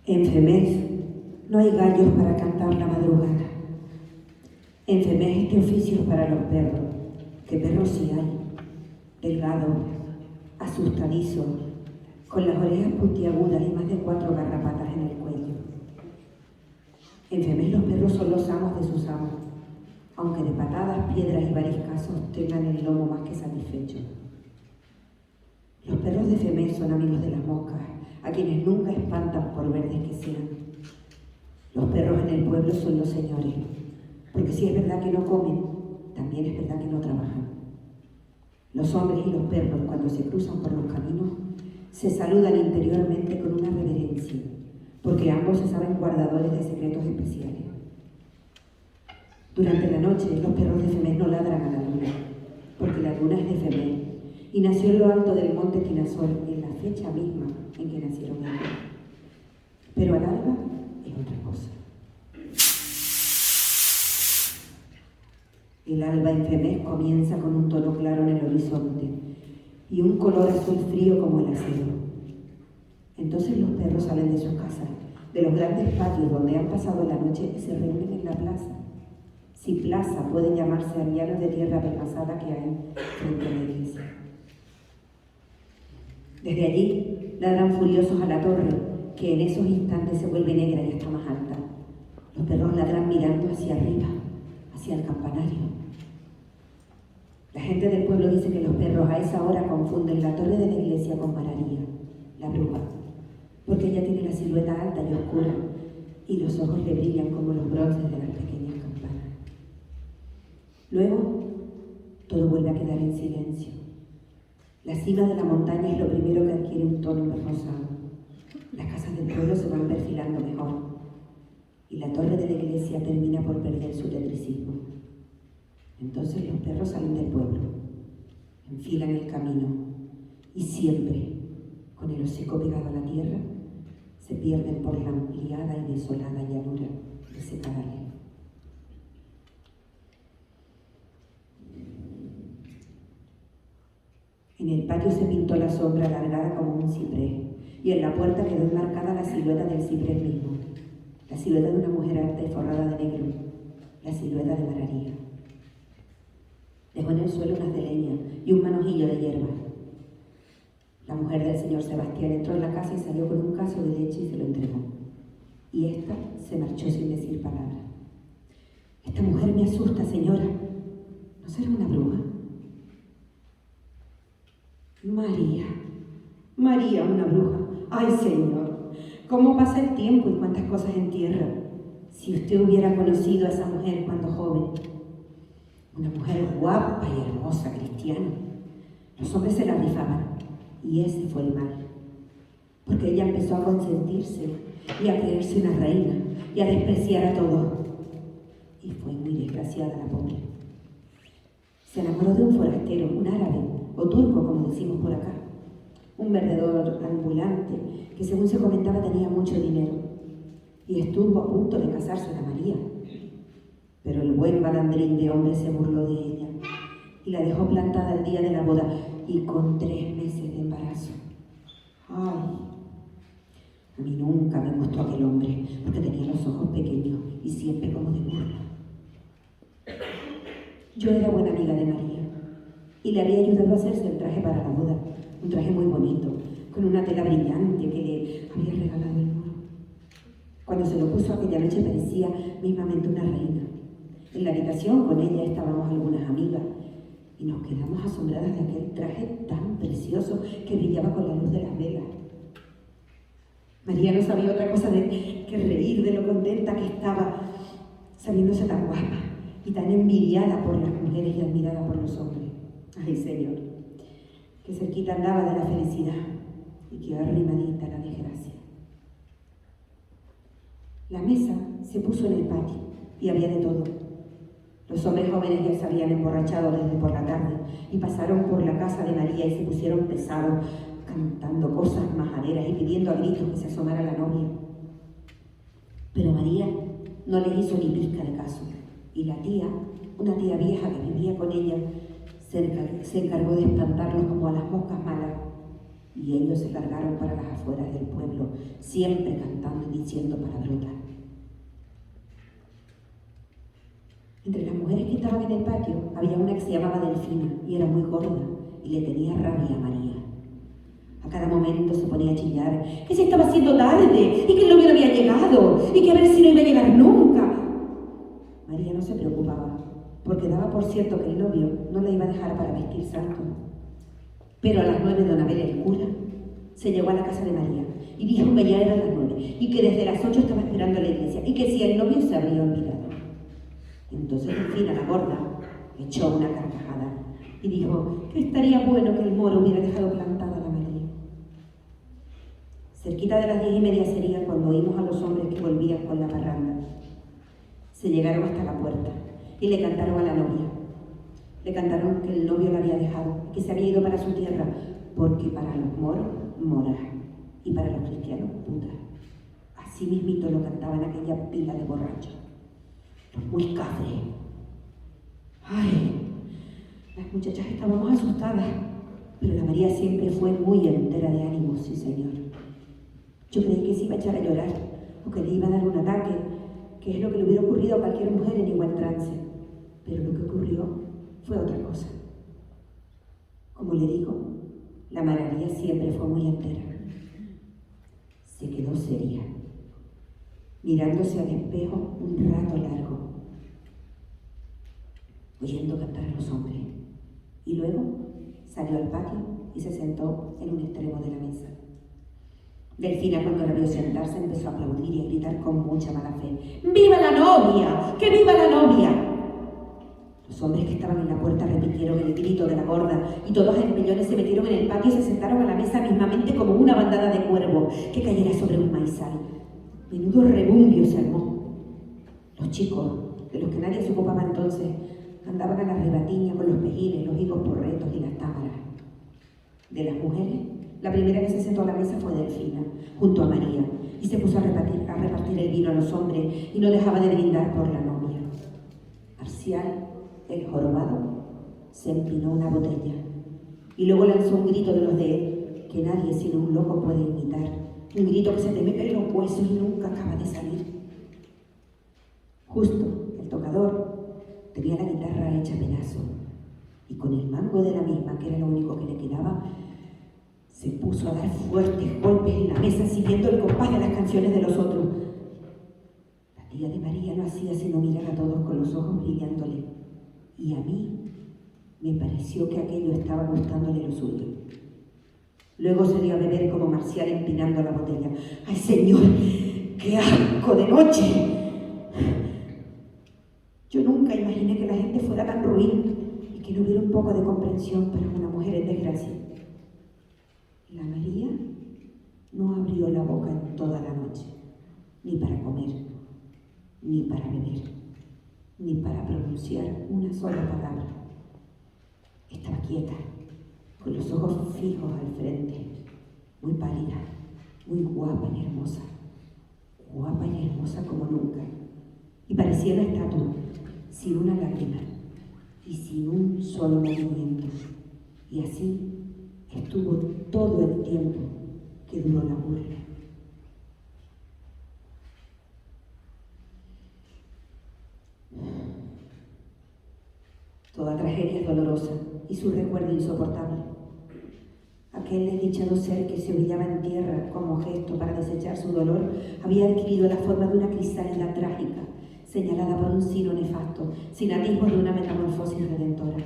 En Femés no hay gallos para cantar la madrugada. En Femés este oficio es para los perros, que perros sí hay, delgado, asustadizo, con las orejas puntiagudas y más de 4 garrapatas en el cuello. En Femés los perros son los amos de sus amos, aunque de patadas, piedras y variscazos tengan el lomo más que satisfecho. Los perros de Femés son amigos de las moscas, a quienes nunca espantan por verdes que sean. Los perros en el pueblo son los señores, porque si es verdad que no comen, también es verdad que no trabajan. Los hombres y los perros, cuando se cruzan por los caminos, se saludan interiormente con una reverencia, porque ambos se saben guardadores de secretos especiales. Durante la noche, los perros de Femés no ladran a la luna, porque la luna es de Femés, y nació en lo alto del monte Tinasol, en la fecha misma en que nacieron ellos. Pero al alba es otra cosa. El alba en Femés comienza con un tono claro en el horizonte y un color azul frío como el acero. Entonces los perros salen de sus casas, de los grandes patios donde han pasado la noche y se reúnen en la plaza. Si plaza puede llamarse a llanos de tierra pelmazada que hay frente a la iglesia. Desde allí ladran furiosos a la torre, que en esos instantes se vuelve negra y está más alta. Los perros ladran mirando hacia arriba, hacia el campanario. La gente del pueblo dice que los perros a esa hora confunden la torre de la iglesia con María, la bruja, porque ella tiene la silueta alta y oscura y los ojos le brillan como los bronces de las pequeñas campanas. Luego, todo vuelve a quedar en silencio. La cima de la montaña es lo primero que adquiere un tono más rosado. Las casas del pueblo se van perfilando mejor y la torre de la iglesia termina por perder su tetricismo. Entonces los perros salen del pueblo, enfilan el camino y siempre, con el hocico pegado a la tierra, se pierden por la ampliada y desolada llanura de Secadalia. En el patio se pintó la sombra alargada como un ciprés, y en la puerta quedó enmarcada la silueta del ciprés mismo, la silueta de una mujer alta y forrada de negro, la silueta de María. Dejó en el suelo unas de leña y un manojillo de hierba. La mujer del señor Sebastián entró en la casa y salió con un caso de leche y se lo entregó. Y ésta se marchó sin decir palabra. Esta mujer me asusta, señora. ¿No será una bruja? María, una bruja. ¡Ay, señor! ¿Cómo pasa el tiempo y cuántas cosas entierra? Si usted hubiera conocido a esa mujer cuando joven. Una mujer guapa y hermosa, cristiana. Los hombres se la rifaban, y ese fue el mal. Porque ella empezó a consentirse y a creerse una reina y a despreciar a todos. Y fue muy desgraciada la pobre. Se enamoró de un forastero, un árabe, o turco, como decimos por acá. Un vendedor ambulante que, según se comentaba, tenía mucho dinero. Y estuvo a punto de casarse con María. Pero el buen balandrín de hombre se burló de ella y la dejó plantada el día de la boda y con 3 meses de embarazo. ¡Ay! A mí nunca me gustó aquel hombre porque tenía los ojos pequeños y siempre como de burla. Yo era buena amiga de María y le había ayudado a hacerse el traje para la boda, un traje muy bonito, con una tela brillante que le había regalado el moro. Cuando se lo puso aquella noche parecía mismamente una reina. En la habitación con ella estábamos algunas amigas y nos quedamos asombradas de aquel traje tan precioso que brillaba con la luz de las velas. María no sabía otra cosa que reír de lo contenta que estaba sabiéndose tan guapa y tan envidiada por las mujeres y admirada por los hombres. Ay, Señor, que cerquita andaba de la felicidad y que arrimadita la desgracia. La mesa se puso en el patio y había de todo. Los hombres jóvenes ya se habían emborrachado desde por la tarde y pasaron por la casa de María y se pusieron pesados, cantando cosas majaderas y pidiendo a gritos que se asomara la novia. Pero María no le hizo ni pizca de caso, y la tía, una tía vieja que vivía con ella, se encargó de espantarlos como a las moscas malas, y ellos se largaron para las afueras del pueblo, siempre cantando y diciendo palabrotas. Entre las mujeres que estaban en el patio había una que se llamaba Delfina y era muy gorda y le tenía rabia a María. A cada momento se ponía a chillar que se estaba haciendo tarde y que el novio no había llegado y que a ver si no iba a llegar nunca. María no se preocupaba porque daba por cierto que el novio no la iba a dejar para vestir santo. Pero a las 9 don Abel, el cura, se llegó a la casa de María y dijo que ya eran las 9 y que desde las 8 estaba esperando a la iglesia y que si el novio se había olvidado. Entonces Delfina, la gorda, echó una carcajada y dijo que estaría bueno que el moro hubiera dejado plantada a la María. Cerquita de las 10:30 sería cuando oímos a los hombres que volvían con la parranda. Se llegaron hasta la puerta y le cantaron a la novia. Le cantaron que el novio la había dejado, que se había ido para su tierra, porque para los moros, moras, y para los cristianos, putas. Así mismito lo cantaban aquella pila de borrachos. Los muy cafres. Ay, las muchachas estábamos asustadas, pero la María siempre fue muy entera de ánimos, sí señor. Yo creí que se iba a echar a llorar, o que le iba a dar un ataque, que es lo que le hubiera ocurrido a cualquier mujer en igual trance. Pero lo que ocurrió fue otra cosa. Como le digo, la María siempre fue muy entera. Se quedó seria, mirándose al espejo un rato largo, oyendo cantar a los hombres. Y luego salió al patio y se sentó en un extremo de la mesa. Delfina, cuando la vio sentarse, empezó a aplaudir y a gritar con mucha mala fe: ¡Viva la novia! ¡Que viva la novia! Los hombres que estaban en la puerta repitieron el grito de la gorda y todos en millones se metieron en el patio y se sentaron a la mesa mismamente como una bandada de cuervos que cayera sobre un maizal. Menudo rebumbio se armó. Los chicos, de los que nadie se ocupaba entonces, andaban a la rebatiña con los pejines, los higos porretos y las támaras. De las mujeres, la primera que se sentó a la mesa fue Delfina, junto a María, y se puso a repartir el vino a los hombres y no dejaba de brindar por la novia. Marcial, el jorobado, se empinó una botella y luego lanzó un grito de los de él que nadie sino un loco puede imitar, un grito que se te mete en los huesos y nunca acaba de salir. Justo, el tocador tenía la guitarra hecha pedazo y con el mango de la misma, que era lo único que le quedaba, se puso a dar fuertes golpes en la mesa siguiendo el compás de las canciones de los otros. La tía de María no hacía sino mirar a todos con los ojos brillándole, y a mí me pareció que aquello estaba gustándole lo suyo. Luego se dio a beber como Marcial empinando la botella. ¡Ay, señor! ¡Qué asco de noche! Yo nunca imaginé que la gente fuera tan ruin y que no hubiera un poco de comprensión para una mujer en desgracia. La María no abrió la boca en toda la noche, ni para comer, ni para beber, ni para pronunciar una sola palabra. Estaba quieta, con los ojos fijos al frente, muy pálida, muy guapa y hermosa como nunca, y parecía una estatua, sin una lágrima y sin un solo movimiento. Y así estuvo todo el tiempo que duró la burla. Toda tragedia es dolorosa y su recuerdo insoportable. Aquel desdichado ser que se humillaba en tierra como gesto para desechar su dolor había adquirido la forma de una crisálida trágica, señalada por un sino nefasto, sin atisbos de una metamorfosis redentora.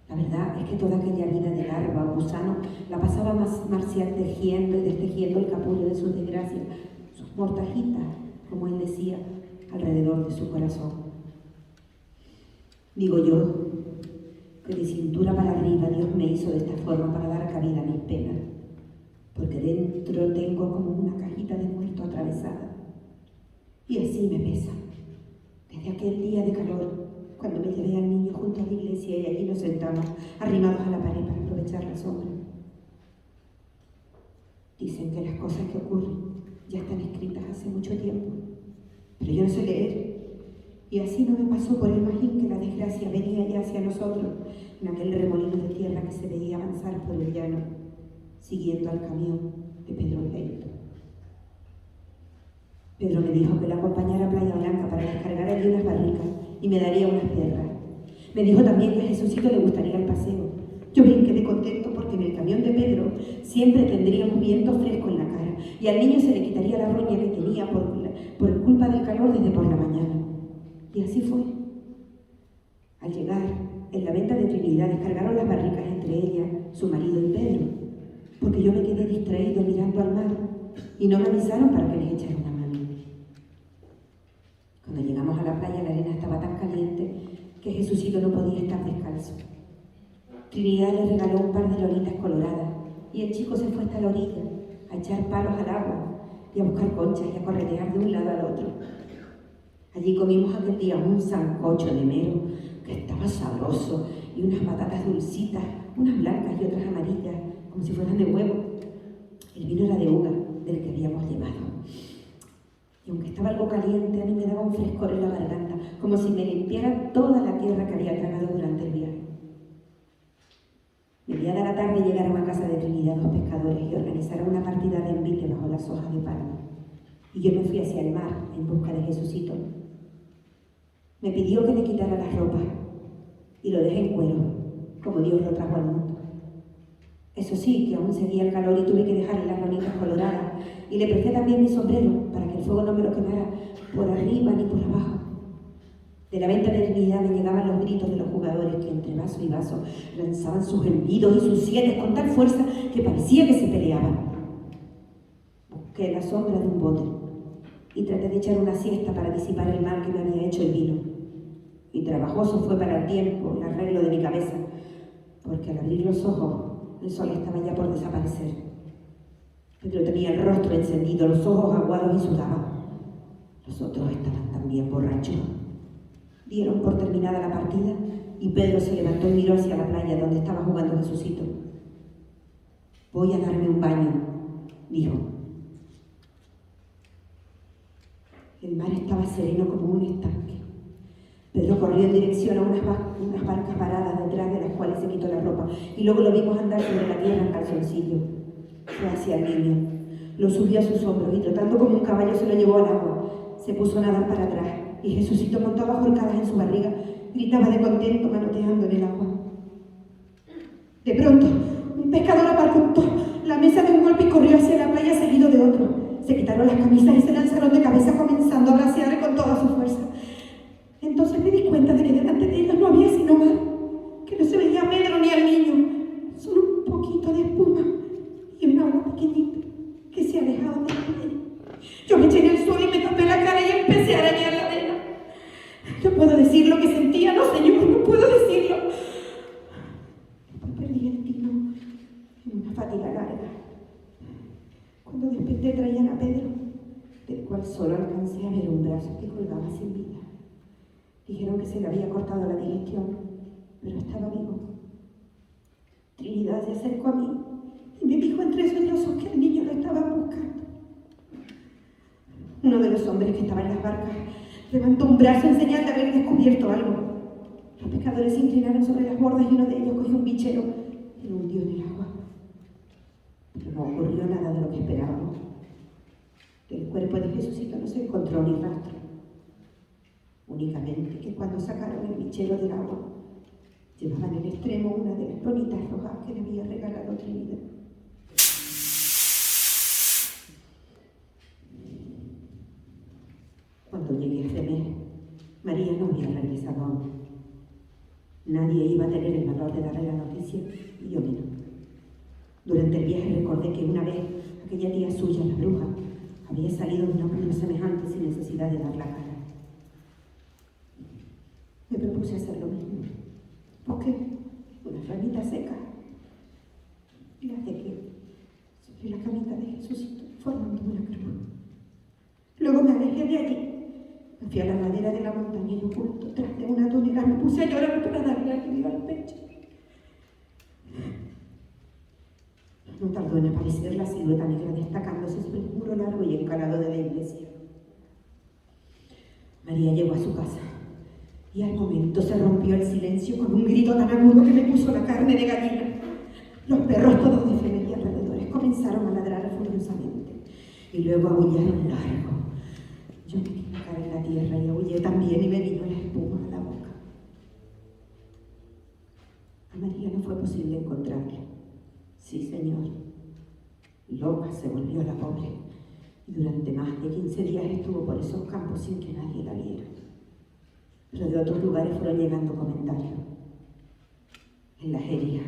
La verdad es que toda aquella vida de larva o gusano la pasaba más Marcial tejiendo y destejiendo el capullo de sus desgracias, sus mortajitas, como él decía, alrededor de su corazón. Digo yo que de cintura para arriba Dios me hizo de esta forma para dar cabida a mis penas, porque dentro tengo como una cajita de muerto atravesada. Y así me pesa, desde aquel día de calor, cuando me llevé al niño junto a la iglesia y allí nos sentamos, arrimados a la pared para aprovechar la sombra. Dicen que las cosas que ocurren ya están escritas hace mucho tiempo, pero yo no sé leer. Y así no me pasó por el magín que la desgracia venía ya hacia nosotros, en aquel remolino de tierra que se veía avanzar por el llano, siguiendo al camión de Pedro Leito. Pedro me dijo que la acompañara a Playa Blanca para descargar allí unas barricas y me daría unas piedras. Me dijo también que a Jesucito le gustaría el paseo. Yo bien quedé contento porque en el camión de Pedro siempre tendríamos viento fresco en la cara y al niño se le quitaría la roña que tenía por culpa del calor desde por la mañana. Y así fue. Al llegar, en la venta de Trinidad descargaron las barricas entre ella, su marido y Pedro, porque yo me quedé distraído mirando al mar y no me avisaron para que les echara una mano. Cuando llegamos a la playa, la arena estaba tan caliente que Jesucito no podía estar descalzo. Trinidad le regaló un par de lolitas coloradas y el chico se fue hasta la orilla a echar palos al agua y a buscar conchas y a corretear de un lado al otro. Allí comimos aquel día un sancocho de mero que estaba sabroso y unas patatas dulcitas, unas blancas y otras amarillas, como si fueran de huevo. El vino era de uva, del que habíamos llevado. Y aunque estaba algo caliente, a mí me daba un frescor en la garganta, como si me limpiara toda la tierra que había tragado durante el viaje. Mediada la tarde llegaron a casa de Trinidad dos pescadores y organizaron una partida de envite bajo las hojas de palma. Y yo me fui hacia el mar en busca de Jesucito. Me pidió que le quitara las ropas y lo dejé en cuero, como Dios lo trajo al mundo. Eso sí, que aún seguía el calor y tuve que dejarle las ramitas coloradas y le presté también mi sombrero para que el fuego no me lo quemara por arriba ni por abajo. De la venta de Trinidad me llegaban los gritos de los jugadores que entre vaso y vaso lanzaban sus hendidos y sus sienes con tal fuerza que parecía que se peleaban. Busqué la sombra de un bote y traté de echar una siesta para disipar el mal que me había hecho el vino. Y trabajoso fue para el tiempo el arreglo de mi cabeza, porque al abrir los ojos el sol estaba ya por desaparecer. Pedro tenía el rostro encendido, los ojos aguados y sudaba. Los otros estaban también borrachos. Dieron por terminada la partida y Pedro se levantó y miró hacia la playa donde estaba jugando Jesucito. «Voy a darme un baño», dijo. El mar estaba sereno como un estanque. Pedro corrió en dirección a unas barcas varadas detrás de las cuales se quitó la ropa y luego lo vimos andar sobre la tierra en calzoncillo. Fue hacia el niño, lo subió a sus hombros y trotando como un caballo se lo llevó al agua. Se puso a nadar para atrás y Jesucito montaba horcadas en su barriga, gritaba de contento manoteando en el agua. De pronto, un pescador apartó la mesa de un golpe y corrió hacia la playa seguido de otro. Se quitaron las camisas y se lanzaron de cabeza comenzando a bracear con toda su fuerza. Entonces me di cuenta de que delante de ellos no había sino mar, que no se veía a Pedro ni al niño, solo un poquito de espuma y una ola pequeñita que se alejaba de la playa. Yo me eché en el suelo y me tapé la cara y empecé a arañar la arena. No puedo decir lo que sentía, no señor, no puedo decirlo. Después perdí el tino en una fatiga larga. Cuando desperté traían a Pedro, del cual solo alcancé a ver un brazo que colgaba sin vida. Dijeron que se le había cortado la digestión, pero estaba vivo. Trinidad se acercó a mí y me dijo entre sollozos que el niño lo estaba buscando. Uno de los hombres que estaba en las barcas levantó un brazo en señal de haber descubierto algo. Los pescadores se inclinaron sobre las bordas y uno de ellos cogió un bichero y lo hundió en el agua. Pero no ocurrió nada de lo que esperábamos. Del cuerpo de Jesucito no se encontró ni rastro. Únicamente que cuando sacaron el bichero del agua, llevaba en el extremo una de las bonitas rojas que le había regalado Trinidad. Cuando llegué a Femer, María no había regresado aún. Nadie iba a tener el valor de darle la noticia y yo menos. Durante el viaje recordé que una vez aquella tía suya, la bruja, había salido de un apuro semejante sin necesidad de dar la cara. Me propuse hacer lo mismo. Busqué una ramita seca y la dejé sobre la camita de Jesucito, formando una cruz. Luego me alejé de allí. Me fui a la ladera de la montaña y oculto, tras de una túnica, me puse a llorar para darle alivio al pecho. No tardó en aparecer la silueta negra destacándose sobre el muro largo y encalado de la iglesia. María llegó a su casa y al momento se rompió el silencio con un grito tan agudo que me puso la carne de gallina. Los perros todos de Femer y alrededores comenzaron a ladrar furiosamente y luego aullaron largo, tierra y aullé también y me vino la espuma a la boca. A María no fue posible encontrarla. Sí, señor. Loca se volvió la pobre y durante más de 15 días estuvo por esos campos sin que nadie la viera. Pero de otros lugares fueron llegando comentarios. En la jería,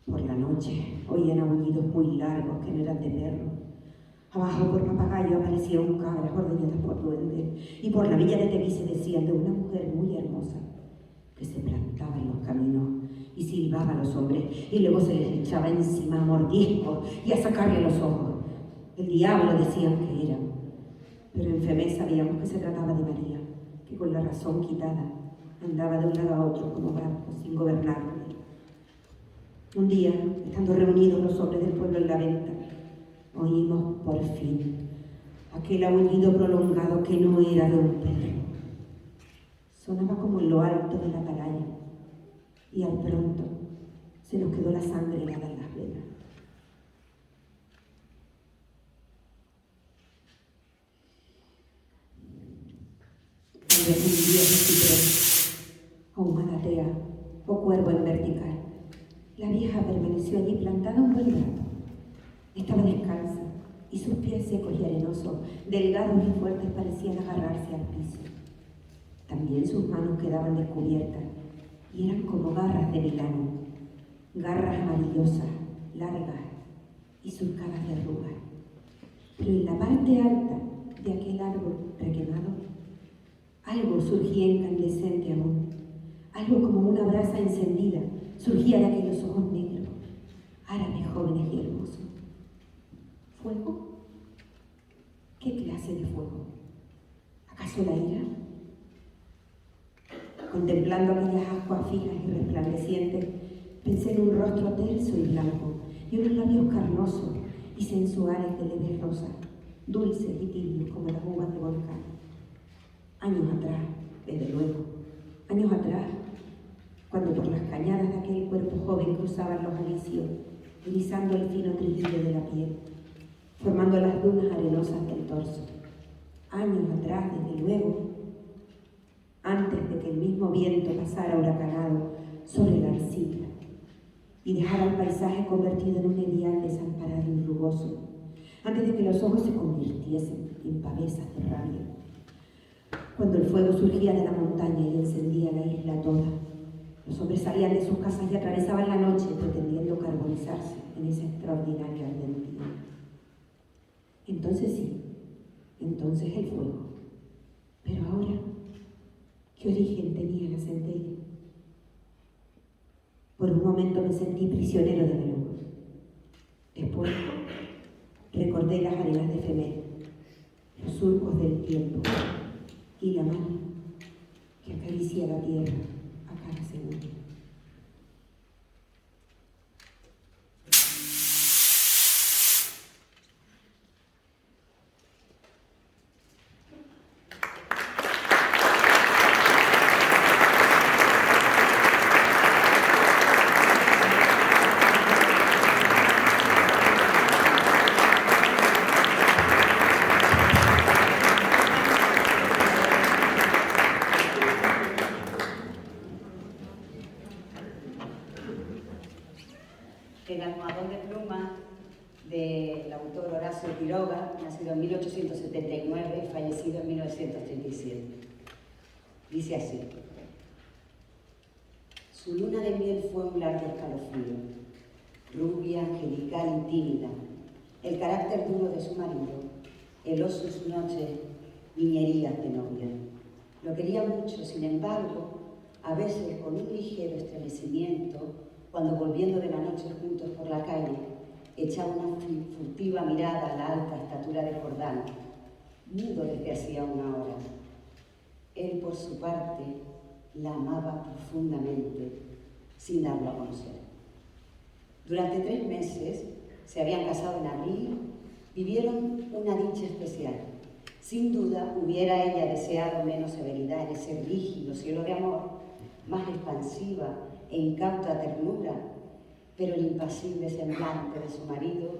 por la noche, oían aullidos muy largos que no eran de perro. Abajo por Papagayo aparecieron cabras ordeñadas por duendes y por la villa de Teguí se decían de una mujer muy hermosa que se plantaba en los caminos y silbaba a los hombres y luego se les echaba encima a mordiscos y a sacarle los ojos. El diablo decían que era, pero en Femé sabíamos que se trataba de María, que con la razón quitada andaba de un lado a otro como barco sin gobernarlo. Un día, estando reunidos los hombres del pueblo en la venta, oímos por fin aquel aullido prolongado que no era de un perro. Sonaba como en lo alto de la atalaya y al pronto se nos quedó la sangre helada en las venas. Tal vez un día de ciprés, o humanatea, o cuervo en vertical. La vieja permaneció allí plantada un buen rato. Estaba descalza y sus pies secos y arenosos, delgados y fuertes, parecían agarrarse al piso. También sus manos quedaban descubiertas y eran como garras de vilano, garras amarillosas, largas y surcadas de arrugas. Pero en la parte alta de aquel árbol requemado, algo surgía incandescente aún, algo como una brasa encendida, surgía de aquellos ojos negros, árabes jóvenes y hermosos. ¿Fuego? ¿Qué clase de fuego? ¿Acaso la ira? Contemplando aquellas ascuas fijas y resplandecientes, pensé en un rostro terso y blanco y unos labios carnosos y sensuales de leve rosa, dulces y tibios como las uvas de volcán. Años atrás, desde luego, años atrás, cuando por las cañadas de aquel cuerpo joven cruzaban los alisios, erizando el fino triguillo de la piel, formando las dunas arenosas del torso. Años atrás, desde luego, antes de que el mismo viento pasara huracanado sobre la arcilla y dejara el paisaje convertido en un erial desamparado y rugoso, antes de que los ojos se convirtiesen en pavesas de rabia, cuando el fuego surgía de la montaña y encendía la isla toda. Los hombres salían de sus casas y atravesaban la noche pretendiendo carbonizarse en esa extraordinaria ardentía. Entonces sí, entonces el fuego. Pero ahora, ¿qué origen tenía la centella? Por un momento me sentí prisionero de la luz. Después recordé las arenas de Femé, los surcos del tiempo y la mano que acaricia la tierra a cada segundo. El almohadón de pluma del autor Horacio Quiroga, nacido en 1879 y fallecido en 1937. Dice así: su luna de miel fue un largo escalofrío, rubia, angelical y tímida, el carácter duro de su marido, el oso en su noche, niñerías de novia. Lo quería mucho, sin embargo, a veces con un ligero estremecimiento, cuando volviendo de la noche juntos por la calle, echaba una furtiva mirada a la alta estatura de Jordán, mudo desde hacía una hora. Él, por su parte, la amaba profundamente, sin darlo a conocer. Durante 3 meses, se habían casado en abril, vivieron una dicha especial. Sin duda, hubiera ella deseado menos severidad en ese rígido cielo de amor, más expansiva e incauta ternura, pero el impasible semblante de su marido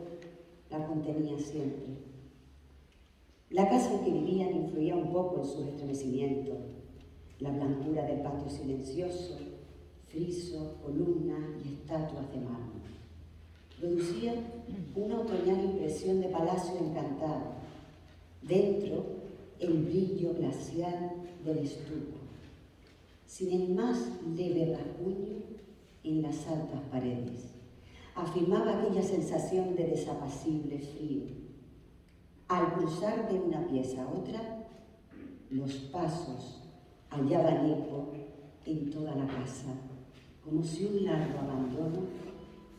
la contenía siempre. La casa en que vivían influía un poco en sus estremecimientos. La blancura del patio silencioso, friso, columnas y estatuas de mármol. Producía una otoñal impresión de palacio encantado. Dentro, el brillo glacial del estuco, sin el más leve rasguño en las altas paredes. Afirmaba aquella sensación de desapacible frío. Al cruzar de una pieza a otra, los pasos hallaban eco en toda la casa, como si un largo abandono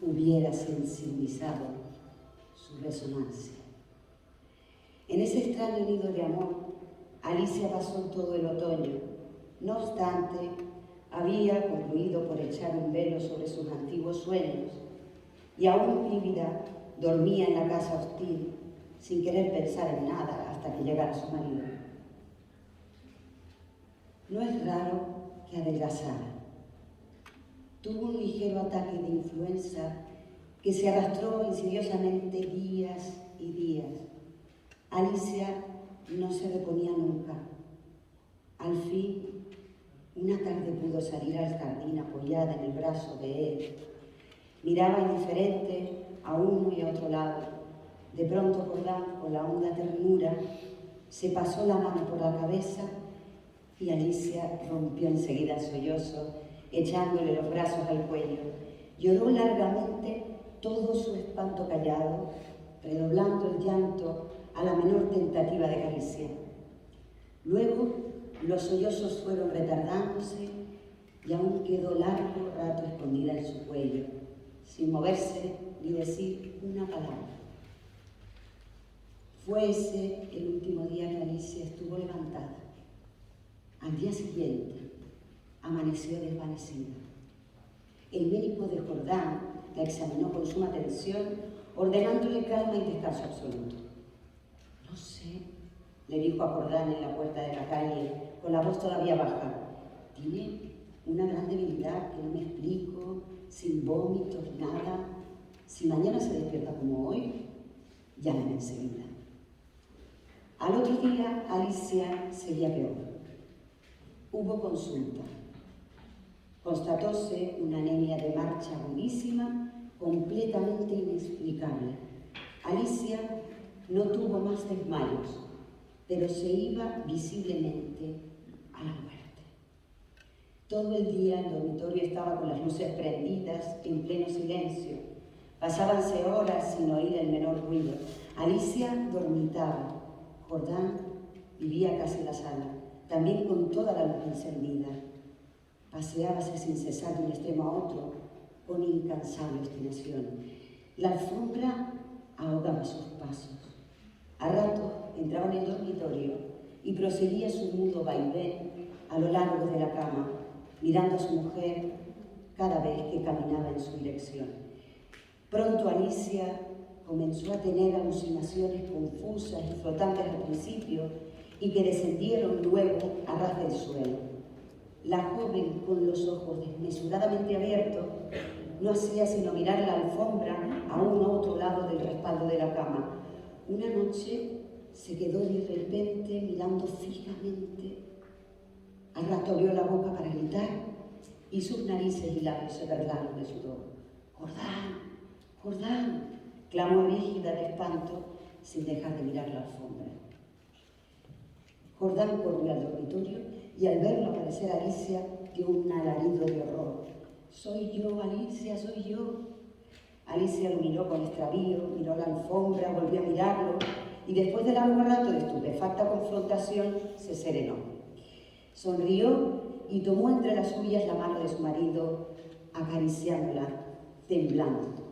hubiera sensibilizado su resonancia. En ese extraño nido de amor, Alicia pasó todo el otoño. No obstante, había concluido por echar un velo sobre sus antiguos sueños y aún lívida dormía en la casa hostil, sin querer pensar en nada hasta que llegara su marido. No es raro que adelgazara. Tuvo un ligero ataque de influenza que se arrastró insidiosamente días y días. Alicia no se reponía nunca. Al fin, una tarde pudo salir al jardín apoyada en el brazo de él. Miraba indiferente a uno y a otro lado. De pronto Jordán, con la honda ternura, se pasó la mano por la cabeza y Alicia rompió enseguida en sollozo, echándole los brazos al cuello. Lloró largamente, todo su espanto callado, redoblando el llanto a la menor tentativa de caricia. Luego los sollozos fueron retardándose y aún quedó largo rato escondida en su cuello, sin moverse ni decir una palabra. Fue ese el último día que Alicia estuvo levantada. Al día siguiente amaneció desvanecida. El médico de Jordán la examinó con suma atención, ordenándole calma y descanso absoluto. No sé, le dijo a Jordán en la puerta de la calle, con la voz todavía baja. Tiene una gran debilidad que no me explico, sin vómitos, nada. Si mañana se despierta como hoy, llámame enseguida. Al otro día, Alicia seguía peor. Hubo consulta. Constatóse una anemia de marcha agudísima, completamente inexplicable. Alicia no tuvo más desmayos, pero se iba visiblemente a la muerte. Todo el día el dormitorio estaba con las luces prendidas, en pleno silencio. Pasábanse horas sin oír el menor ruido. Alicia dormitaba. Jordán vivía casi en la sala, también con toda la luz encendida. Paseábase sin cesar de un extremo a otro, con incansable obstinación. La alfombra ahogaba sus pasos. A ratos entraba en el dormitorio y proseguía su mudo vaivén a lo largo de la cama, mirando a su mujer cada vez que caminaba en su dirección. Pronto Alicia comenzó a tener alucinaciones confusas y flotantes al principio y que descendieron luego a ras del suelo. La joven, con los ojos desmesuradamente abiertos, no hacía sino mirar la alfombra a uno u otro lado del respaldo de la cama. Una noche se quedó de repente mirando fijamente. Al rato abrió la boca para gritar y sus narices y labios se verdaron de sudor. ¡Jordán! ¡Jordán!, clamó rígida de espanto sin dejar de mirar la alfombra. Jordán corrió al dormitorio y al verlo aparecer a Alicia dio un alarido de horror. «Soy yo, Alicia, soy yo». Alicia lo miró con extravío, miró la alfombra, volvió a mirarlo y después de largo rato de estupefacta confrontación se serenó. Sonrió y tomó entre las suyas la mano de su marido, acariciándola, temblando.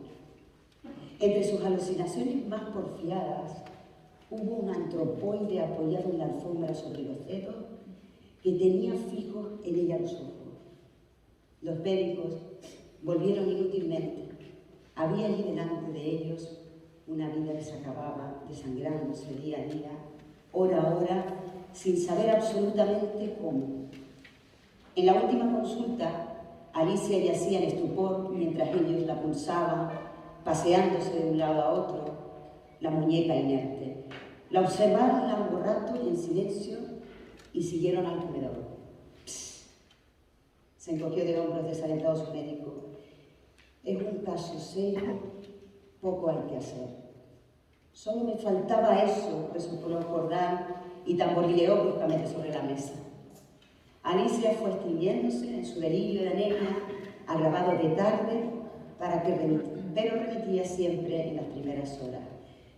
Entre sus alucinaciones más porfiadas, hubo un antropoide apoyado en la alfombra sobre los dedos que tenía fijos en ella los ojos. Los médicos volvieron inútilmente. Había allí delante de ellos una vida que se acababa desangrándose día a día, hora a hora, sin saber absolutamente cómo. En la última consulta, Alicia yacía en estupor mientras ellos la pulsaban, paseándose de un lado a otro, la muñeca inerte. La observaron largo rato y en silencio y siguieron al comedor. Psst. Se encogió de hombros desalentado su médico. Es un caso serio, poco hay que hacer. Solo me faltaba eso, resopló Jordán y tamborileó bruscamente sobre la mesa. Alicia fue extinguiéndose en su delirio de anemia, agravado de tarde, pero remitía siempre en las primeras horas.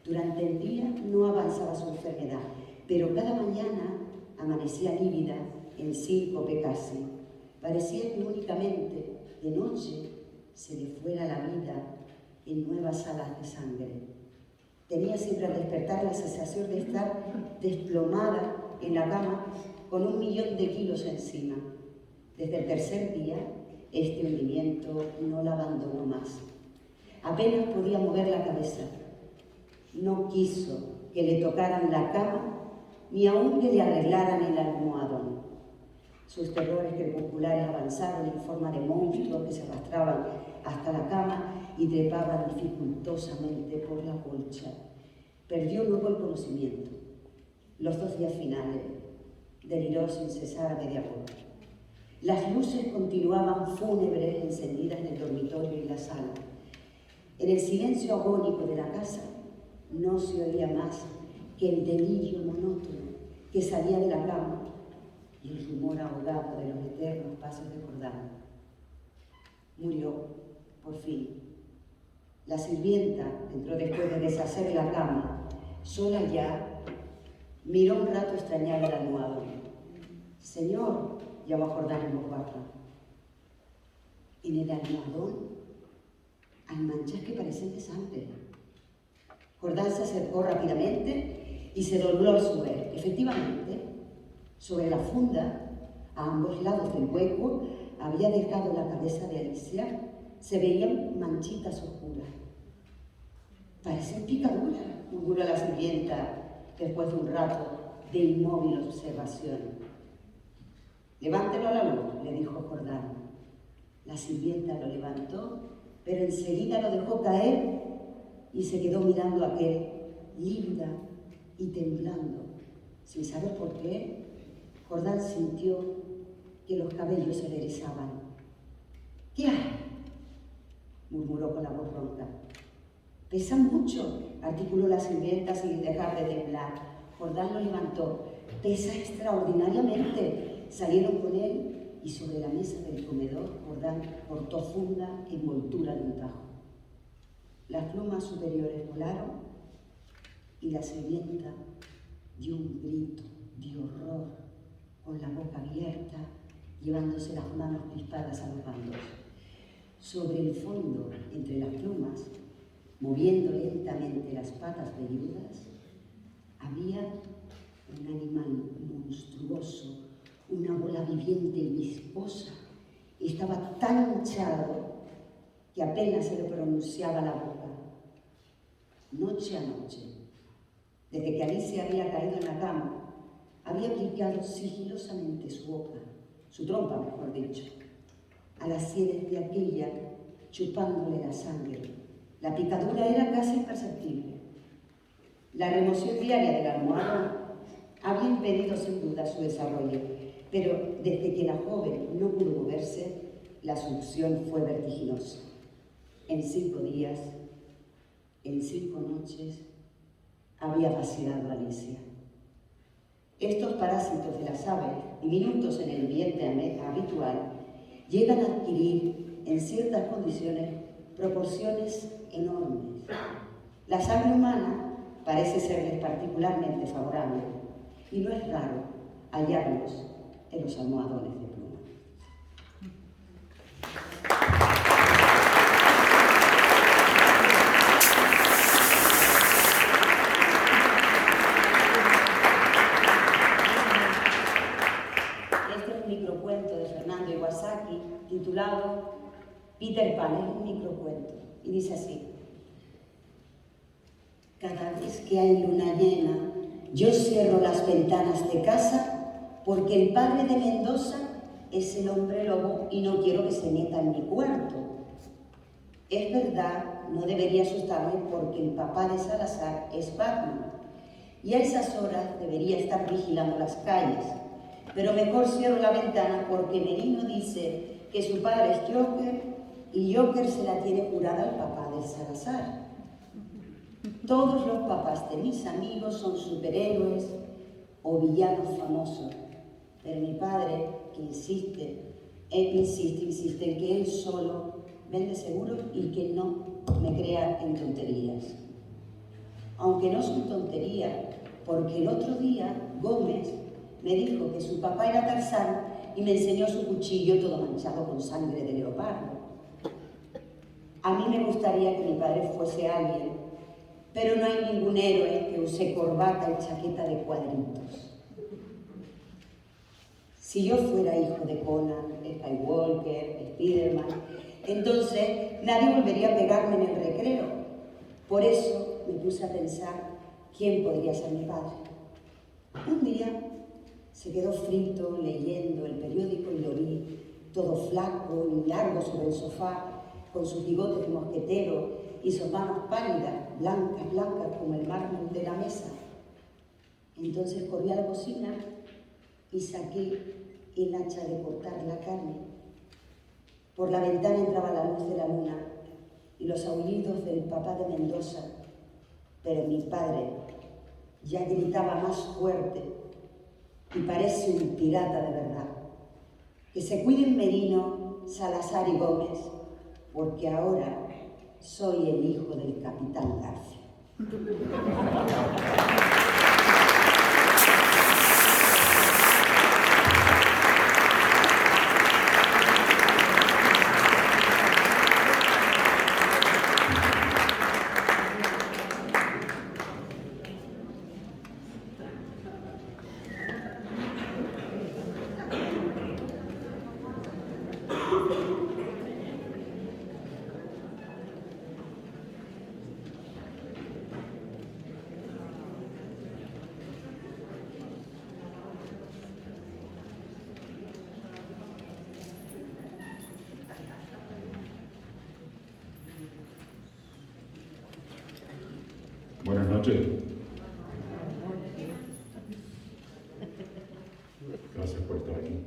Durante el día no avanzaba su enfermedad, pero cada mañana amanecía lívida, en síncope casi. Parecía que únicamente de noche se le fuera la vida en nuevas salas de sangre. Tenía siempre al despertar la sensación de estar desplomada en la cama con 1.000.000 de kilos encima. Desde el tercer día, este hundimiento no la abandonó más. Apenas podía mover la cabeza. No quiso que le tocaran la cama ni aun que le arreglaran el almohadón. Sus terrores crepusculares avanzaron en forma de monstruos que se arrastraban hasta la cama y trepaban dificultosamente por la colcha. Perdió luego el conocimiento. Los 2 días finales deliró sin cesar a media hora. Las luces continuaban fúnebres encendidas en el dormitorio y la sala. En el silencio agónico de la casa no se oía más que el delirio monótono que salía de la cama y el rumor ahogado de los eternos pasos de Jordán. Murió, por fin. La sirvienta entró después de deshacer la cama, sola ya, miró un rato extrañada el almohadón. «Señor», llamó a Jordán en voz baja. En el almohadón hay manchas que parecen de sangre. Jordán se acercó rápidamente y se dobló al subir. Efectivamente, sobre la funda, a ambos lados del hueco, había dejado la cabeza de Alicia. Se veían manchitas oscuras. «Parecen picaduras», murmuró la sirvienta después de un rato de inmóvil observación. «Levántelo a la luz», le dijo Jordán. La sirvienta lo levantó, pero enseguida lo dejó caer y se quedó mirando a aquel, lívida y temblando. Sin saber por qué, Jordán sintió que los cabellos se le erizaban. «¿Qué hay?», murmuró con la voz ronca. «Pesa mucho», articuló la sirvienta sin dejar de temblar. Jordán lo levantó. «Pesa extraordinariamente». Salieron con él y sobre la mesa del comedor Jordán cortó funda envoltura de un tajo. Las plumas superiores volaron y la sirvienta dio un grito de horror con la boca abierta, llevándose las manos crispadas a los bandos. Sobre el fondo, entre las plumas, moviendo lentamente las patas velludas, había un animal monstruoso, una bola viviente y viscosa. Estaba tan hinchado que apenas se le pronunciaba la boca. Noche a noche, desde que Alicia había caído en la cama, había aplicado sigilosamente su boca, su trompa mejor dicho, a las sienes de aquella, chupándole la sangre. La picadura era casi imperceptible. La remoción diaria del almohadón había impedido sin duda su desarrollo, pero desde que la joven no pudo moverse, la succión fue vertiginosa. En 5 días, en 5 noches, había vaciado a Alicia. Estos parásitos de las aves, diminutos en el ambiente habitual, llegan a adquirir, en ciertas condiciones, proporciones enormes. La sangre humana parece serles particularmente favorable, y no es raro hallarlos en los almohadones de pluma. Este es un microcuento de Fernando Iwasaki titulado Peter Pan. Es un microcuento y dice así: cada vez que hay luna llena, yo cierro las ventanas de casa porque el padre de Mendoza es el hombre lobo y no quiero que se meta en mi cuarto. Es verdad, no debería asustarme porque el papá de Salazar es Batman, y a esas horas debería estar vigilando las calles. Pero mejor cierro la ventana porque Merino dice que su padre es Joker y Joker se la tiene jurada al papá de Salazar. Todos los papás de mis amigos son superhéroes o villanos famosos, pero mi padre, que insiste en que él solo vende seguros y que no me crea en tonterías. Aunque no son tonterías, porque el otro día Gómez me dijo que su papá era Tarzán y me enseñó su cuchillo todo manchado con sangre de leopardo. A mí me gustaría que mi padre fuese alguien, pero no hay ningún héroe que use corbata y chaqueta de cuadritos. Si yo fuera hijo de Conan, Skywalker, Spiderman, entonces nadie volvería a pegarme en el recreo. Por eso me puse a pensar quién podría ser mi padre. Un día se quedó frito leyendo el periódico y lo vi, todo flaco y largo sobre el sofá, con sus bigotes de mosquetero y sus manos pálidas, blancas, blancas como el mármol de la mesa. Entonces corrí a la cocina y saqué el hacha de cortar la carne. Por la ventana entraba la luz de la luna y los aullidos del papá de Mendoza, pero mi padre ya gritaba más fuerte y parece un pirata de verdad. Que se cuiden Merino, Salazar y Gómez, porque ahora soy el hijo del capitán García. Buenas noches. Gracias por estar aquí.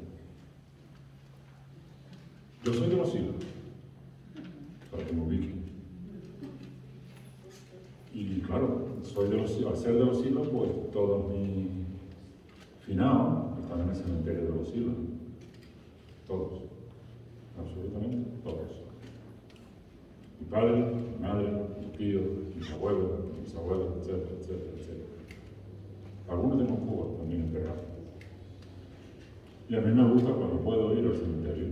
Yo soy de los Silos, para que me ubiquen. Y claro, soy de los Silos. Al ser de los Silos, pues todos mis finados están en el cementerio de los Silos. Todos. Absolutamente todos. Mi padre, mi madre, mis tíos, mis abuelos, mis abuelas, etcétera, etcétera, etcétera. Algunos tengo en Cuba también enterrados. Y a mí me gusta cuando puedo ir al cementerio.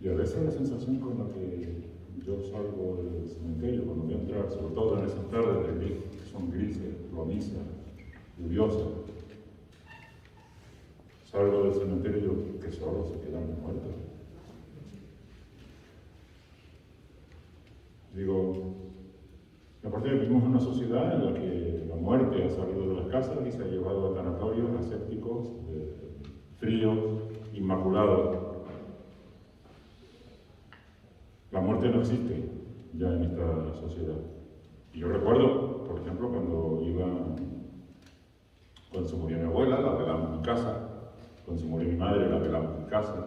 Y a veces la sensación con la que yo salgo del cementerio, cuando voy a entrar, sobre todo en esas tardes de gris, que son grises, plomizas, lluviosas, salgo del cementerio que solo se quedan los muertos. Digo, aparte vivimos en una sociedad en la que la muerte ha salido de las casas y se ha llevado a tanatorios asépticos, fríos, inmaculados. La muerte no existe ya en esta sociedad. Y yo recuerdo, por ejemplo, cuando se murió mi abuela, la velamos en casa. Cuando se murió mi madre, la velamos en casa.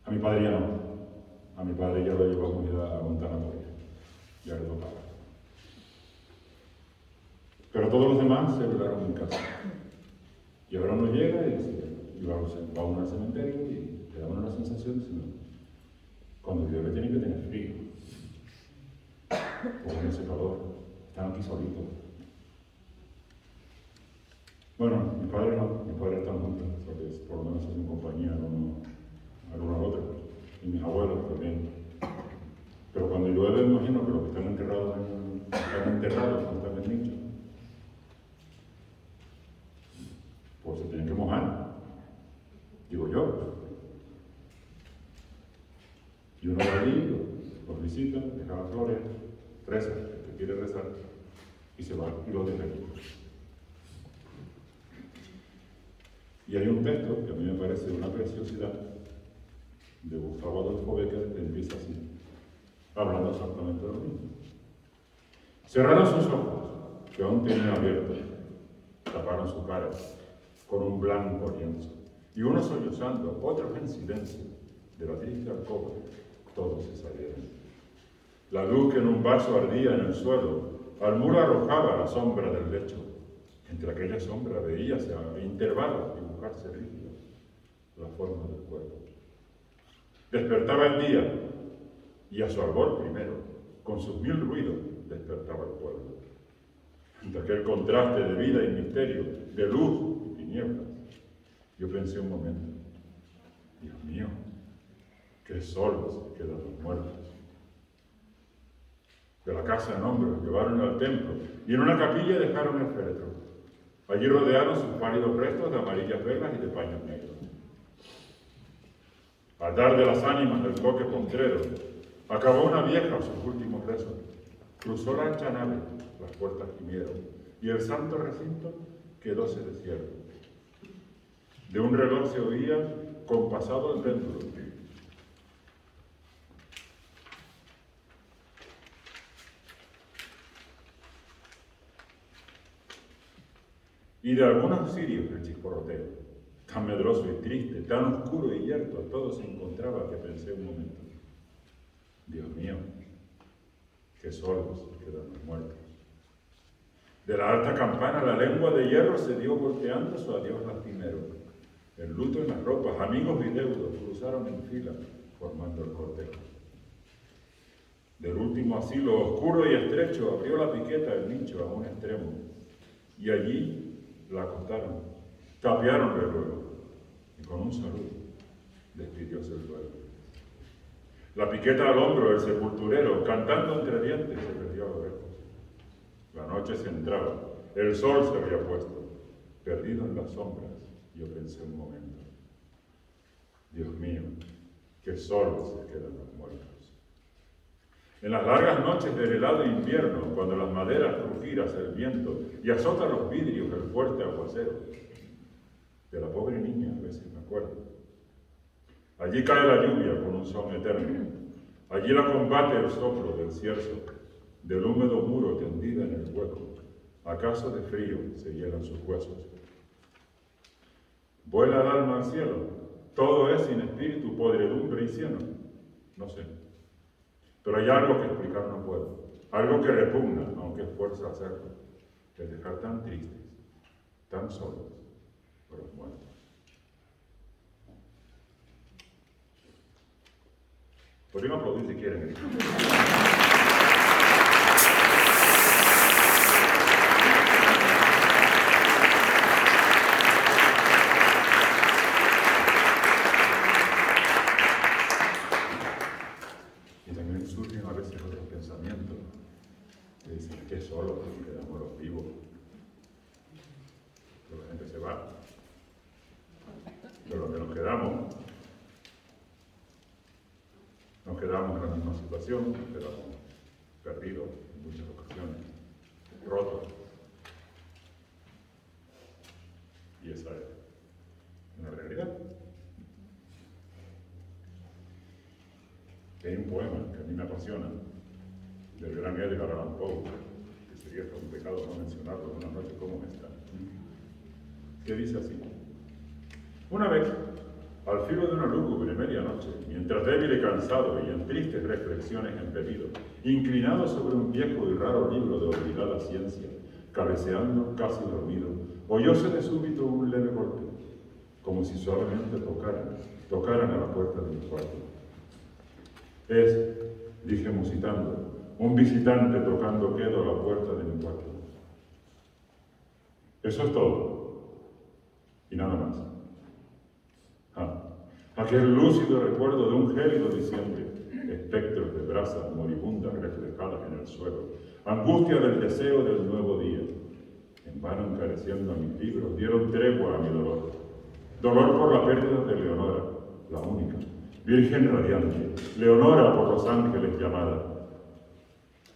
A mi padre ya no. A mi padre ya lo llevamos a un tanatorio. Ya le tocaba. Pero todos los demás se velaron en casa. Y ahora uno llega y va uno al cementerio y le da una sensación de cuando llueve tiene que tener frío. Porque no hace calor. Están aquí solitos. Bueno, mi padre no. Mi padre está juntos, porque por lo menos hacen compañía a uno al otro. Y mis abuelos también. Pero cuando llueve, imagino que los que están enterrados no están en nicho. Pues se tienen que mojar. Digo yo. Y uno va allí, los visita, deja las flores, reza, el que quiere rezar, y se va y lo deja aquí. Y hay un texto que a mí me parece una preciosidad de Gustavo Adolfo Bécquer que empieza así, hablando exactamente de lo mismo. Cerraron sus ojos, que aún tenían abiertos, taparon su cara con un blanco lienzo, y unos sollozando, otros en silencio, de la triste alcoba, todos se salieron. La luz que en un vaso ardía en el suelo, al muro arrojaba la sombra del lecho. Entre aquella sombra veíase a intervalos dibujarse rígidos la forma del cuerpo. Despertaba el día, y a su albor primero, con sus 1000 ruidos, despertaba el pueblo. Entre aquel contraste de vida y misterio, de luz y tinieblas, yo pensé un momento, Dios mío, qué solos quedan los muertos. De la casa en hombros llevaron al templo, y en una capilla dejaron el féretro. Allí rodearon sus pálidos restos de amarillas velas y de paños negros. Al dar de las ánimas del toque postrero, acabó una vieja sus últimos rezos. Cruzó la ancha nave, las puertas gimieron, y el santo recinto quedóse desierto. De un reloj se oía compasado el péndulo. Y de algunos cirios el chisporroteo. Tan medroso y triste, tan oscuro y yerto, todo se encontraba que pensé un momento. Dios mío, qué solos quedan los muertos. De la alta campana la lengua de hierro se dio golpeando su adiós lastimero. El luto en las ropas, amigos y deudos cruzaron en fila, formando el cortejo. Del último asilo oscuro y estrecho abrió la piqueta el nicho a un extremo, y allí la acostaron, tapiáronle luego, y con un saludo despidióse el duelo. La piqueta al hombro, el sepulturero, cantando entre dientes, se perdió a lo lejos. La noche se entraba, el sol se había puesto, perdido en las sombras, yo pensé un momento. Dios mío, qué solos se quedan los muertos. En las largas noches del helado invierno, cuando las maderas crujidas el viento y azota los vidrios el fuerte aguacero, de la pobre niña a veces me acuerdo. Allí cae la lluvia con un son eterno, allí la combate el soplo del cierzo, del húmedo muro tendida en el hueco, acaso de frío se hielan sus huesos. Vuela el alma al cielo, todo es sin espíritu, podredumbre y cieno, no sé. Pero hay algo que explicar no puedo, algo que repugna, aunque es fuerza hacerlo, el dejar tan tristes, tan solos, a los muertos. Podrían aplaudir si quieren. Y también surgen a veces otros pensamientos que dicen que solo quedamos los vivos. Pero la gente se va. Pero los que nos quedamos en la misma situación, nos quedamos perdidos en muchas ocasiones, rotos. Y esa es una realidad. Hay un poema que a mí me apasiona, del gran Edgar Allan Poe, que sería hasta un pecado no mencionarlo en una noche como esta, que dice así: una vez, al filo de una lúgubre medianoche, mientras débil y cansado y en tristes reflexiones embedido, inclinado sobre un viejo y raro libro de olvidada ciencia, cabeceando casi dormido, oyóse de súbito un leve golpe, como si suavemente tocaran a la puerta de mi cuarto. Es, dije musitando, un visitante tocando quedo a la puerta de mi cuarto. Eso es todo, y nada más. Aquel lúcido recuerdo de un gélido diciembre, espectros de brasas moribundas reflejadas en el suelo, angustia del deseo del nuevo día. En vano encareciendo a mis libros, dieron tregua a mi dolor. Dolor por la pérdida de Leonora, la única, virgen radiante, Leonora por los ángeles llamada.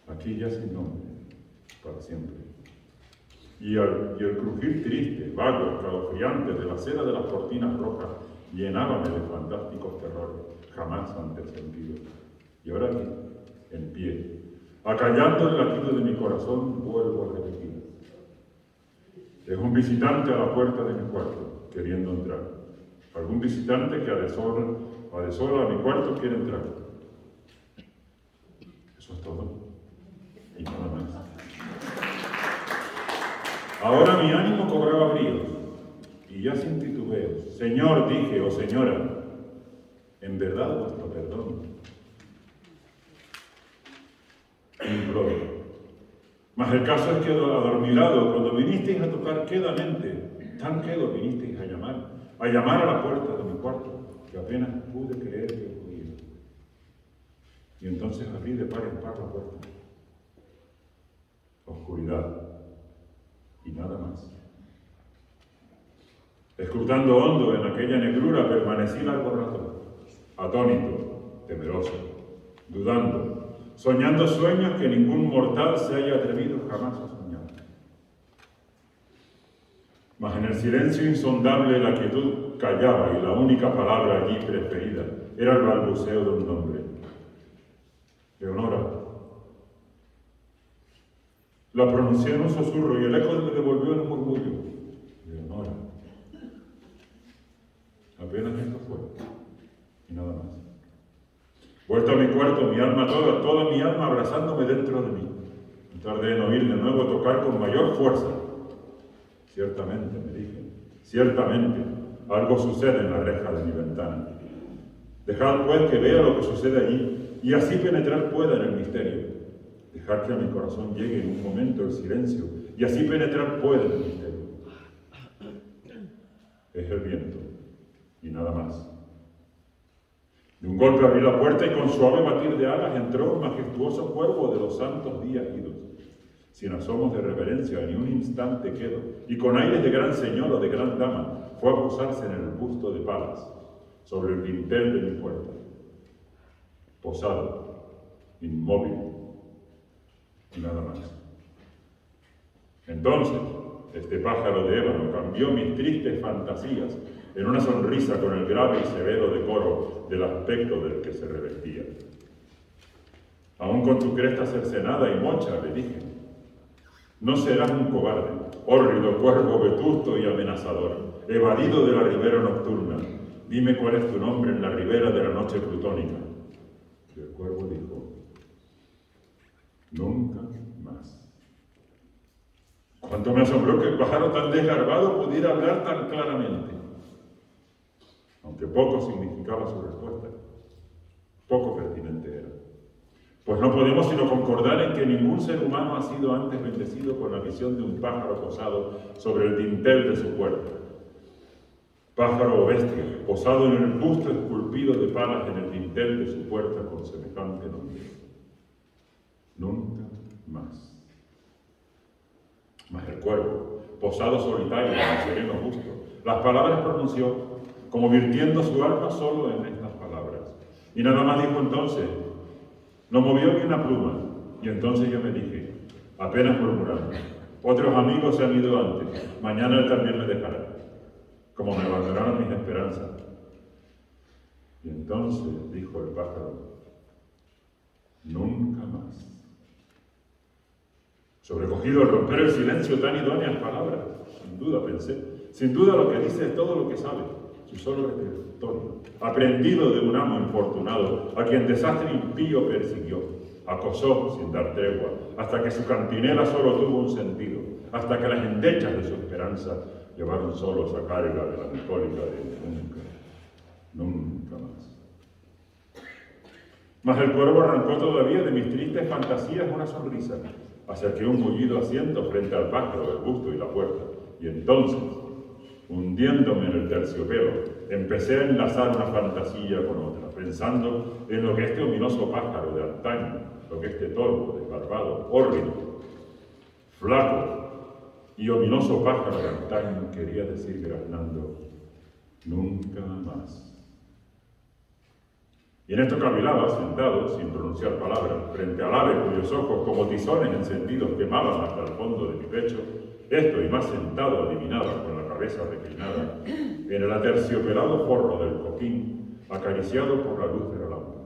Aquí ya sin nombre, para siempre. Y el crujir triste, vago, escalofriante de la seda de las cortinas rojas llenábame de fantásticos terrores, jamás antes sentidos. Y ahora aquí, en pie, Acallando el latido de mi corazón, vuelvo a repetir. Es un visitante a la puerta de mi cuarto, queriendo entrar. Algún visitante que a deshora a mi cuarto quiere entrar. Eso es todo. Y nada más. Ahora mi ánimo cobraba bríos, y ya sin titubeos. Señor, dije, o señora, en verdad vuestro perdón. Imploro. Mas el caso es que adormilado, cuando vinisteis a tocar quedamente, tan quedo vinisteis a llamar a la puerta de mi cuarto, que apenas pude creer que os oía. Y entonces abrí de par en par la puerta. Oscuridad. Y nada más. Escrutando hondo en aquella negrura, permanecí largo rato, atónito, temeroso, dudando, soñando sueños que ningún mortal se haya atrevido jamás a soñar. Mas en el silencio insondable la quietud callaba y la única palabra allí preferida era el balbuceo de un nombre. Leonora. La pronuncié en un susurro y el eco me devolvió en un murmullo. Leonora. Apenas esto fue, y nada más. Vuelto a mi cuarto, mi alma toda mi alma abrazándome dentro de mí. Tardé en oír de nuevo tocar con mayor fuerza. Ciertamente, me dije, ciertamente, algo sucede en la reja de mi ventana. Dejad pues que vea lo que sucede allí, y así penetrar pueda en el misterio. Dejar que a mi corazón llegue en un momento el silencio, y así penetrar pueda en el misterio. Es el viento, y nada más. De un golpe abrí la puerta y con suave batir de alas entró un majestuoso cuervo de los santos días idos. Sin asomos de reverencia, ni un instante quedo, y con aires de gran señor o de gran dama, fue a posarse en el busto de Palas, sobre el dintel de mi puerta. Posado, inmóvil, y nada más. Entonces, este pájaro de ébano cambió mis tristes fantasías en una sonrisa con el grave y severo decoro del aspecto del que se revestía. Aún con tu cresta cercenada y mocha, le dije, no serás un cobarde, hórrido cuervo vetusto y amenazador, evadido de la ribera nocturna. Dime cuál es tu nombre en la ribera de la noche plutónica. Y el cuervo dijo, nunca más. Cuánto me asombró que el pájaro tan desgarbado pudiera hablar tan claramente. Aunque poco significaba su respuesta, poco pertinente era. Pues no podemos sino concordar en que ningún ser humano ha sido antes bendecido con la visión de un pájaro posado sobre el dintel de su puerta. Pájaro o bestia, posado en el busto esculpido de Palas en el dintel de su puerta con semejante nombre. Nunca más. Mas el cuervo, posado solitario en el sereno busto, las palabras pronunció, como virtiendo su alma solo en estas palabras. Y nada más dijo entonces, no movió ni una pluma, y entonces yo me dije, apenas murmurando, otros amigos se han ido antes, mañana él también me dejará, como me abandonaron mis esperanzas. Y entonces dijo el pájaro, nunca más. Sobrecogido al romper el silencio tan idóneas palabras, sin duda pensé, sin duda lo que dice es todo lo que sabe, su solo repertorio, aprendido de un amo infortunado, a quien desastre impío persiguió, acosó sin dar tregua, hasta que su cantinela solo tuvo un sentido, hasta que las endechas de su esperanza llevaron solos a carga de la melancólica de nunca más. Mas el cuervo arrancó todavía de mis tristes fantasías una sonrisa, hacia que un mullido asiento frente al pájaro, el busto y la puerta, y entonces, hundiéndome en el terciopelo, empecé a enlazar una fantasía con otra, pensando en lo que este ominoso pájaro de antaño, lo que este torvo, desbarbado, hórrido, flaco y ominoso pájaro de antaño quería decir graznando, nunca más. Y en esto cavilaba, sentado, sin pronunciar palabras, frente al ave cuyos ojos, como tizones encendidos, quemaban hasta el fondo de mi pecho, esto y más sentado adivinaba con la cabeza reclinada en el aterciopelado forro del cojín, acariciado por la luz de la lámpara.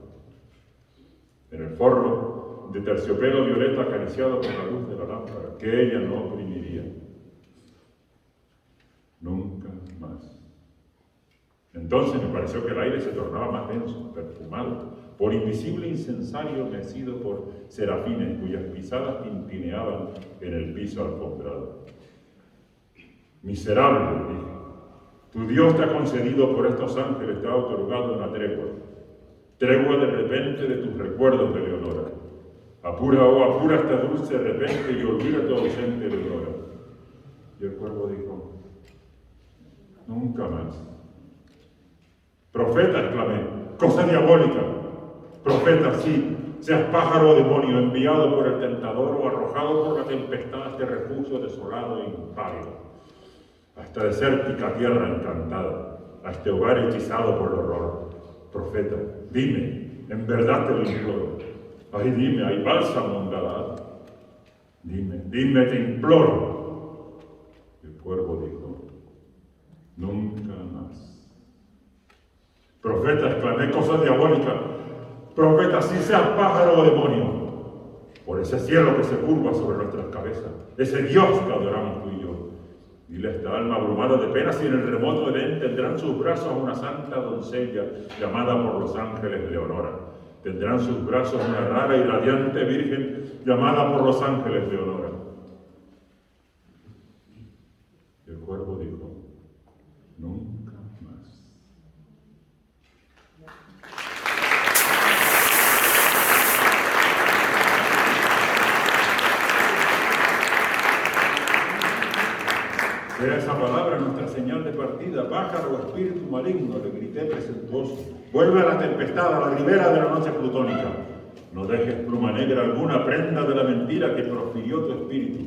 En el forro de terciopelo violeta acariciado por la luz de la lámpara, que ella no oprimiría. Nunca más. Entonces me pareció que el aire se tornaba más denso, perfumado, por invisible incensario mecido por serafines cuyas pisadas tintineaban en el piso alfombrado. Miserable, dije, tu Dios te ha concedido por estos ángeles, te ha otorgado una tregua de repente de tus recuerdos de Leonora. Apura, oh, apura esta dulce repente y olvida tu ausente Leonora. Y el cuervo dijo, nunca más. Profeta, exclamé, cosa diabólica. Profeta, sí, seas pájaro o demonio, enviado por el tentador o arrojado por la tempestad a este refugio desolado e impávido, a esta desértica tierra encantada, a este hogar hechizado por el horror. Profeta, dime, en verdad te lo imploro. Ay, dime, hay bálsamo en Galaad. Dime, te imploro. El cuervo dijo, nunca más. Profeta, exclamé, cosa diabólica. Profeta, si seas pájaro o demonio, por ese cielo que se curva sobre nuestras cabezas, ese Dios que adoramos tú y yo. Dile a esta alma abrumada de penas y en el remoto Edén tendrán sus brazos una santa doncella llamada por los ángeles Leonora. Tendrán sus brazos una rara y radiante virgen llamada por los ángeles Leonora. Y el cuervo dijo, nunca más. Sea esa palabra nuestra señal de partida, pájaro o espíritu maligno, le grité presuntuoso. Vuelve a la tempestad, a la ribera de la noche plutónica. No dejes pluma negra alguna prenda de la mentira que profirió tu espíritu.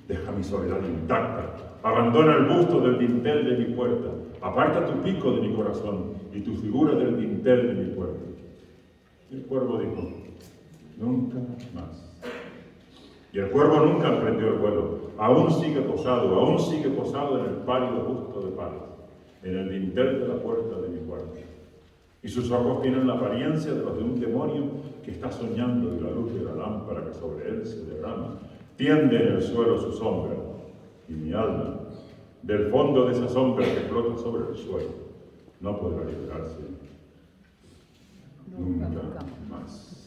Deja mi soledad intacta. Abandona el busto del dintel de mi puerta. Aparta tu pico de mi corazón y tu figura del dintel de mi puerta. Y el cuervo dijo, nunca más. Y el cuervo nunca emprendió el vuelo. Aún sigue posado en el pálido busto de palas, en el dintel de la puerta de mi cuarto. Y sus ojos tienen la apariencia de los de un demonio que está soñando y la luz de la lámpara que sobre él se derrama tiende en el suelo su sombra. Y mi alma, del fondo de esa sombra que flota sobre el suelo, no podrá liberarse nunca más.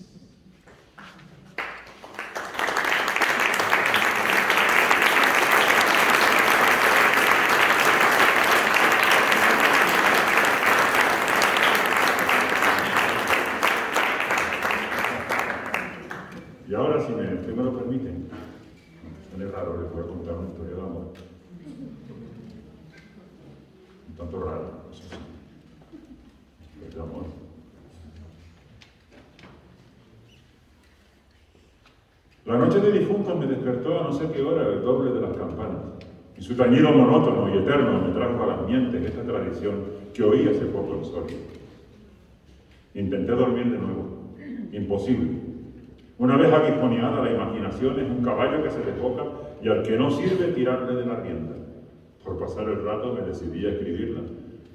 Y ahora, si me lo permiten, es raro, les voy a contar una historia de amor. Un tanto raro, eso sí. Es de amor. La noche de difuntos me despertó a no sé qué hora el doble de las campanas. Y su tañido monótono y eterno me trajo a las mientes esta tradición que oí hace poco en Soria. Intenté dormir de nuevo. Imposible. Una vez aguijoneada la imaginación es un caballo que se desboca y al que no sirve tirarle de la rienda. Por pasar el rato me decidí a escribirla,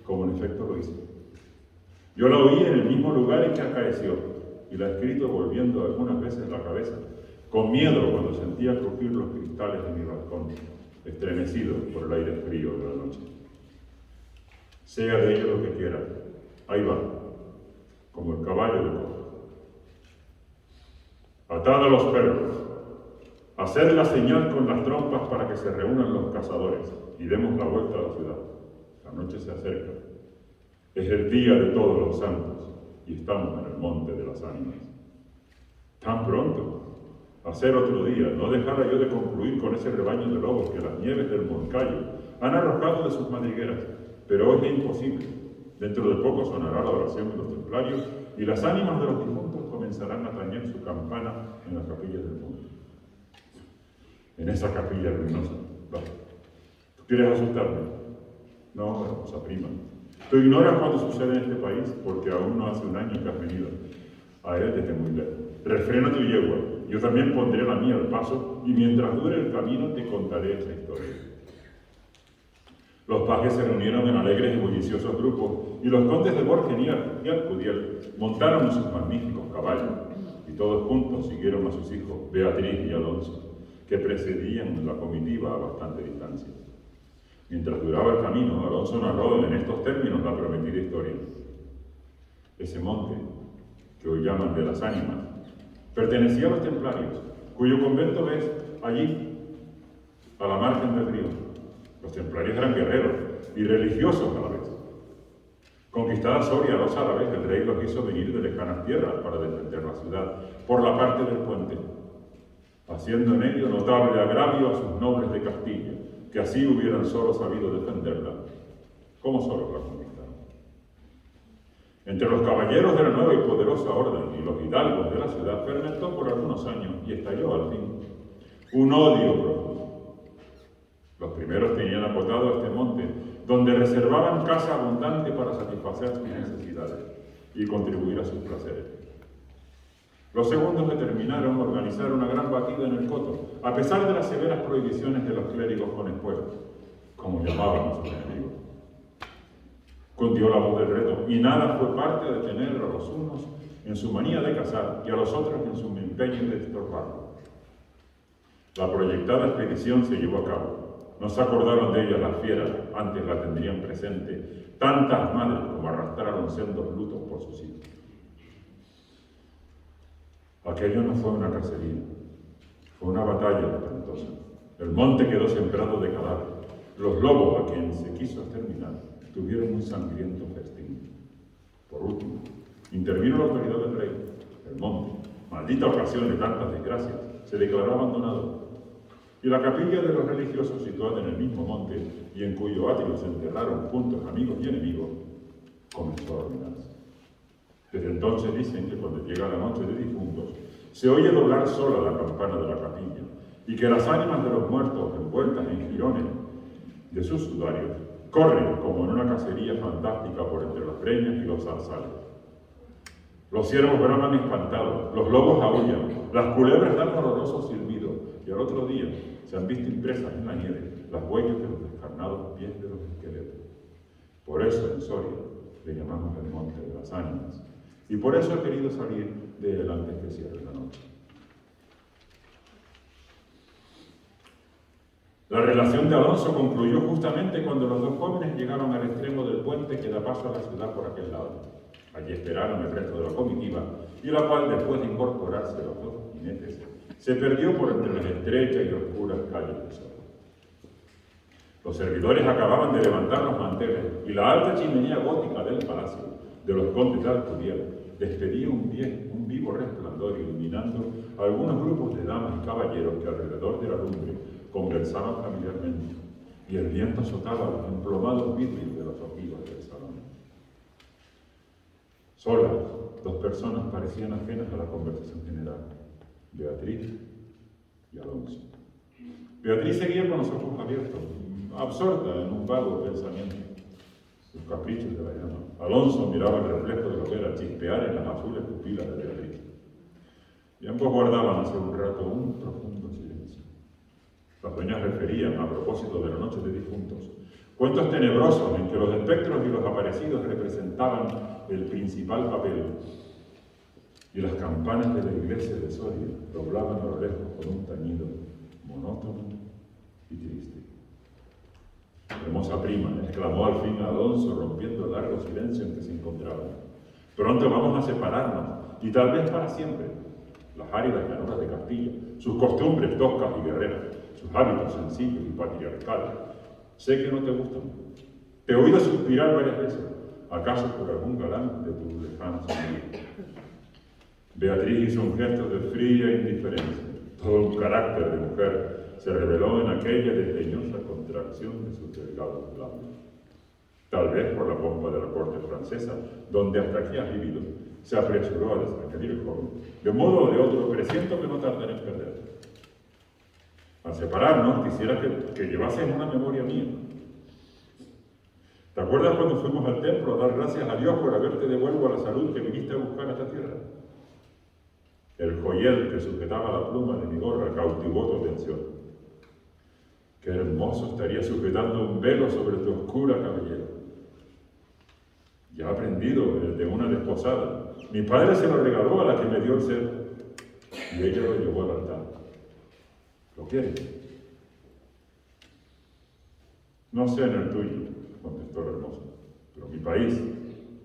como en efecto lo hice. Yo la oí en el mismo lugar en que acaeció y la he escrito volviendo algunas veces la cabeza, con miedo cuando sentía crujir los cristales de mi balcón, estremecido por el aire frío de la noche. Sea de ello lo que quiera, ahí va, como el caballo de coja. Atad a los perros, haced la señal con las trompas para que se reúnan los cazadores y demos la vuelta a la ciudad. La noche se acerca. Es el día de todos los santos y estamos en el monte de las ánimas. Tan pronto, hacer otro día, no dejara yo de concluir con ese rebaño de lobos que las nieves del Moncayo han arrojado de sus madrigueras, pero hoy es imposible. Dentro de poco sonará la oración de los templarios y las ánimas de los difuntos comenzarán a tañer su campana en las capillas del mundo. En esa capilla luminosa. Va. ¿Tú quieres asustarme? No, hermosa prima. Tú ignoras cuándo sucede en este país porque aún no hace un año que has venido a él desde muy lejos. Refrena tu yegua. Yo también pondré la mía al paso y mientras dure el camino te contaré esta historia. Los pajes se reunieron en alegres y bulliciosos grupos, y los condes de Borgen y Alcudiel montaron sus magníficos caballos, y todos juntos siguieron a sus hijos, Beatriz y Alonso, que precedían la comitiva a bastante distancia. Mientras duraba el camino, Alonso narró en estos términos la prometida historia. Ese monte, que hoy llaman de las Ánimas, pertenecía a los templarios, cuyo convento ves allí, a la margen del río. Los templarios eran guerreros y religiosos a la vez. Conquistada Soria a los árabes, el rey los hizo venir de lejanas tierras para defender la ciudad por la parte del puente, haciendo en ello notable agravio a sus nobles de Castilla, que así hubieran solo sabido defenderla, como solo la conquistaron. Entre los caballeros de la nueva y poderosa orden y los hidalgos de la ciudad fermentó por algunos años y estalló al fin un odio profundo. Los primeros tenían acotado este monte, donde reservaban casa abundante para satisfacer sus necesidades y contribuir a sus placeres. Los segundos determinaron organizar una gran batida en el coto, a pesar de las severas prohibiciones de los clérigos con espuelas, como llamaban a sus enemigos. Cundió la voz del reto, y nada fue parte de tener a los unos en su manía de cazar y a los otros en su empeño de estorbarlo. La proyectada expedición se llevó a cabo. No se acordaron de ella las fieras, antes la tendrían presente tantas madres como arrastraron sendos lutos por sus hijos. Aquello no fue una cacería, fue una batalla espantosa. El monte quedó sembrado de cadáveres. Los lobos, a quienes se quiso exterminar, tuvieron un sangriento festín. Por último, intervino la autoridad del rey. El monte, maldita ocasión de tantas desgracias, se declaró abandonado. Y la capilla de los religiosos, situada en el mismo monte y en cuyo atrio se enterraron juntos amigos y enemigos, comenzó a arruinarse. Desde entonces dicen que cuando llega la noche de difuntos, se oye doblar sola la campana de la capilla y que las ánimas de los muertos, envueltas en jirones de sus sudarios, corren como en una cacería fantástica por entre las breñas y los zarzales. Los ciervos braman espantados, los lobos aúllan, las culebras dan horrorosos silbidos, y al otro día se han visto impresas en la nieve las huellas de los descarnados pies de los esqueletos. Por eso en Soria le llamamos el Monte de las Ánimas, y por eso he querido salir de él antes que cierre la noche. La relación de Alonso concluyó justamente cuando los dos jóvenes llegaron al extremo del puente que da paso a la ciudad por aquel lado. Allí esperaron el resto de la comitiva, y la cual, después de incorporarse los dos jinetes, se perdió por entre las estrechas y oscuras calles de Soria. Los servidores acababan de levantar los manteles, y la alta chimenea gótica del palacio de los condes de Alcuriel despedía un vivo resplandor, iluminando a algunos grupos de damas y caballeros que alrededor de la lumbre conversaban familiarmente, y el viento azotaba los emplomados vidrios de los ojivos del salón. Solas, dos personas parecían ajenas a la conversación general: Beatriz y Alonso. Beatriz seguía con los ojos abiertos, absorta en un vago pensamiento, los caprichos de la llama. Alonso miraba el reflejo de la hoguera chispear en las azules pupilas de Beatriz, y ambos guardaban hace un rato un profundo silencio. Las dueñas referían, a propósito de la noche de difuntos, cuentos tenebrosos en que los espectros y los aparecidos representaban el principal papel, y las campanas de la iglesia de Soria doblaban a lo lejos con un tañido monótono y triste. Hermosa prima, exclamó al fin Alonso, rompiendo el largo silencio en que se encontraban. Pronto vamos a separarnos, y tal vez para siempre. Las áridas llanuras de Castilla, sus costumbres toscas y guerreras, sus hábitos sencillos y patriarcales, sé que no te gustan. Te he oído suspirar varias veces, acaso por algún galán de tus lejanos amigos. Beatriz hizo un gesto de fría indiferencia. Todo un carácter de mujer se reveló en aquella desdeñosa contracción de sus delgados labios. Tal vez por la pompa de la corte francesa, donde hasta aquí has vivido, se apresuró a desañadir el joven. De modo o de otro, presiento que no tardaré en perderte. Al separarnos, quisiera que llevases una memoria mía. ¿Te acuerdas cuando fuimos al templo a dar gracias a Dios por haberte devuelto a la salud que viniste a buscar a esta tierra? El joyel que sujetaba la pluma de mi gorra cautivó tu atención. Qué hermoso estaría sujetando un velo sobre tu oscura cabellera. Ya ha aprendido el de una desposada. Mi padre se lo regaló a la que me dio el cetro. y ella lo llevó al altar. ¿Lo quiere? No sé en el tuyo, contestó la hermosa, pero en mi país,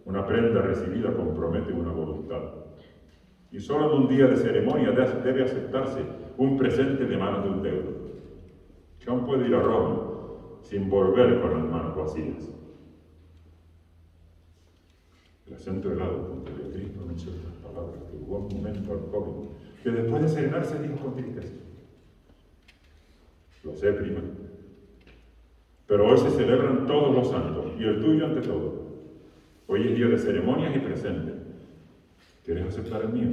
una prenda recibida compromete una voluntad. Y solo en un día de ceremonia debe aceptarse un presente de manos de un deudo. Que aún puede ir a Roma sin volver con las manos vacías. El acento helado con que Beatriz pronunció estas palabras turbó un momento al joven, que después de serenarse dijo con tristeza: lo sé, prima, pero hoy se celebran todos los santos, y el tuyo ante todo. Hoy es día de ceremonias y presentes. ¿Quieres aceptar el mío?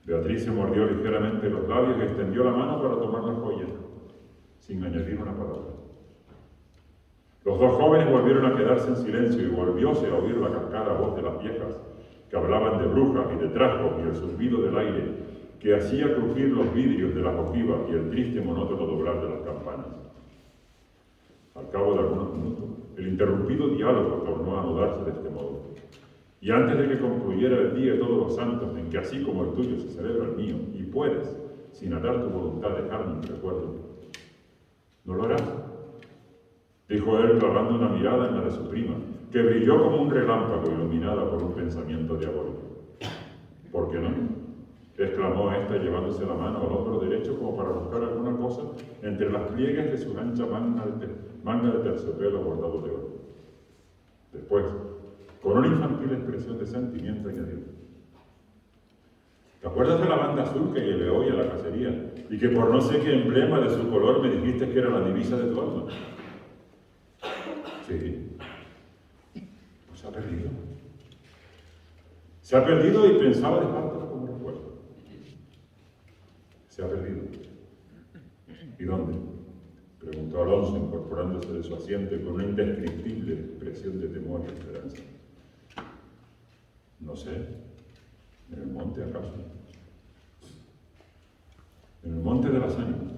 Beatriz se mordió ligeramente los labios y extendió la mano para tomar la joya, sin añadir una palabra. Los dos jóvenes volvieron a quedarse en silencio y volvióse a oír la cascada voz de las viejas, que hablaban de brujas y de trasgos y el zumbido del aire, que hacía crujir los vidrios de las ojivas y el triste monótono doblar de las campanas. Al cabo de algunos minutos, el interrumpido diálogo tornó a anudarse de este modo. Y antes de que concluyera el día de todos los santos, en que así como el tuyo se celebra el mío, y puedes, sin atar tu voluntad, dejarme un recuerdo, ¿no lo harás?, dijo él clavando una mirada en la de su prima, que brilló como un relámpago iluminada por un pensamiento diabólico. ¿Por qué no?, exclamó ésta llevándose la mano al hombro derecho como para buscar alguna cosa entre las pliegues de su ancha manga de terciopelo bordado de oro. Después, con una infantil expresión de sentimiento, añadió: ¿te acuerdas de la banda azul que llevé hoy a la cacería y que por no sé qué emblema de su color me dijiste que era la divisa de tu alma? Sí. Pues se ha perdido. Se ha perdido y pensaba dejártela como recuerdo. Se ha perdido. ¿Y dónde?, preguntó Alonso, incorporándose de su asiento con una indescriptible expresión de temor y esperanza. No sé. ¿En el monte acaso? En el monte de las ánimas,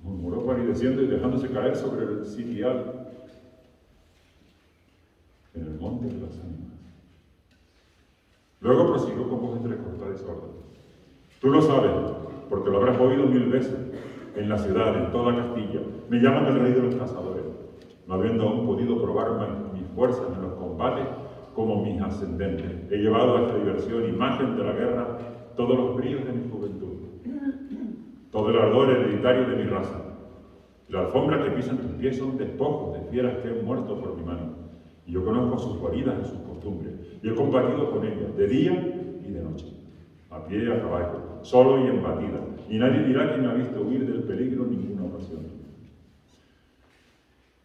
murmuró palideciendo y dejándose caer sobre el sitial. En el monte de las ánimas. Luego prosiguió con voz entrecortada y sorda: tú lo sabes, porque lo habrás oído 1000 veces. En la ciudad, en toda Castilla, me llaman el rey de los cazadores, no habiendo aún podido probar mis fuerzas en los combates como mis ascendentes. He llevado a esta diversión, imagen de la guerra, todos los bríos de mi juventud, todo el ardor hereditario de mi raza. La alfombra que pisan tus pies son despojos de fieras que han muerto por mi mano, y yo conozco sus guaridas y sus costumbres, y he combatido con ellas, de día y de noche, a pie y a caballo, solo y en batida, y nadie dirá que me ha visto huir del peligro en ninguna ocasión.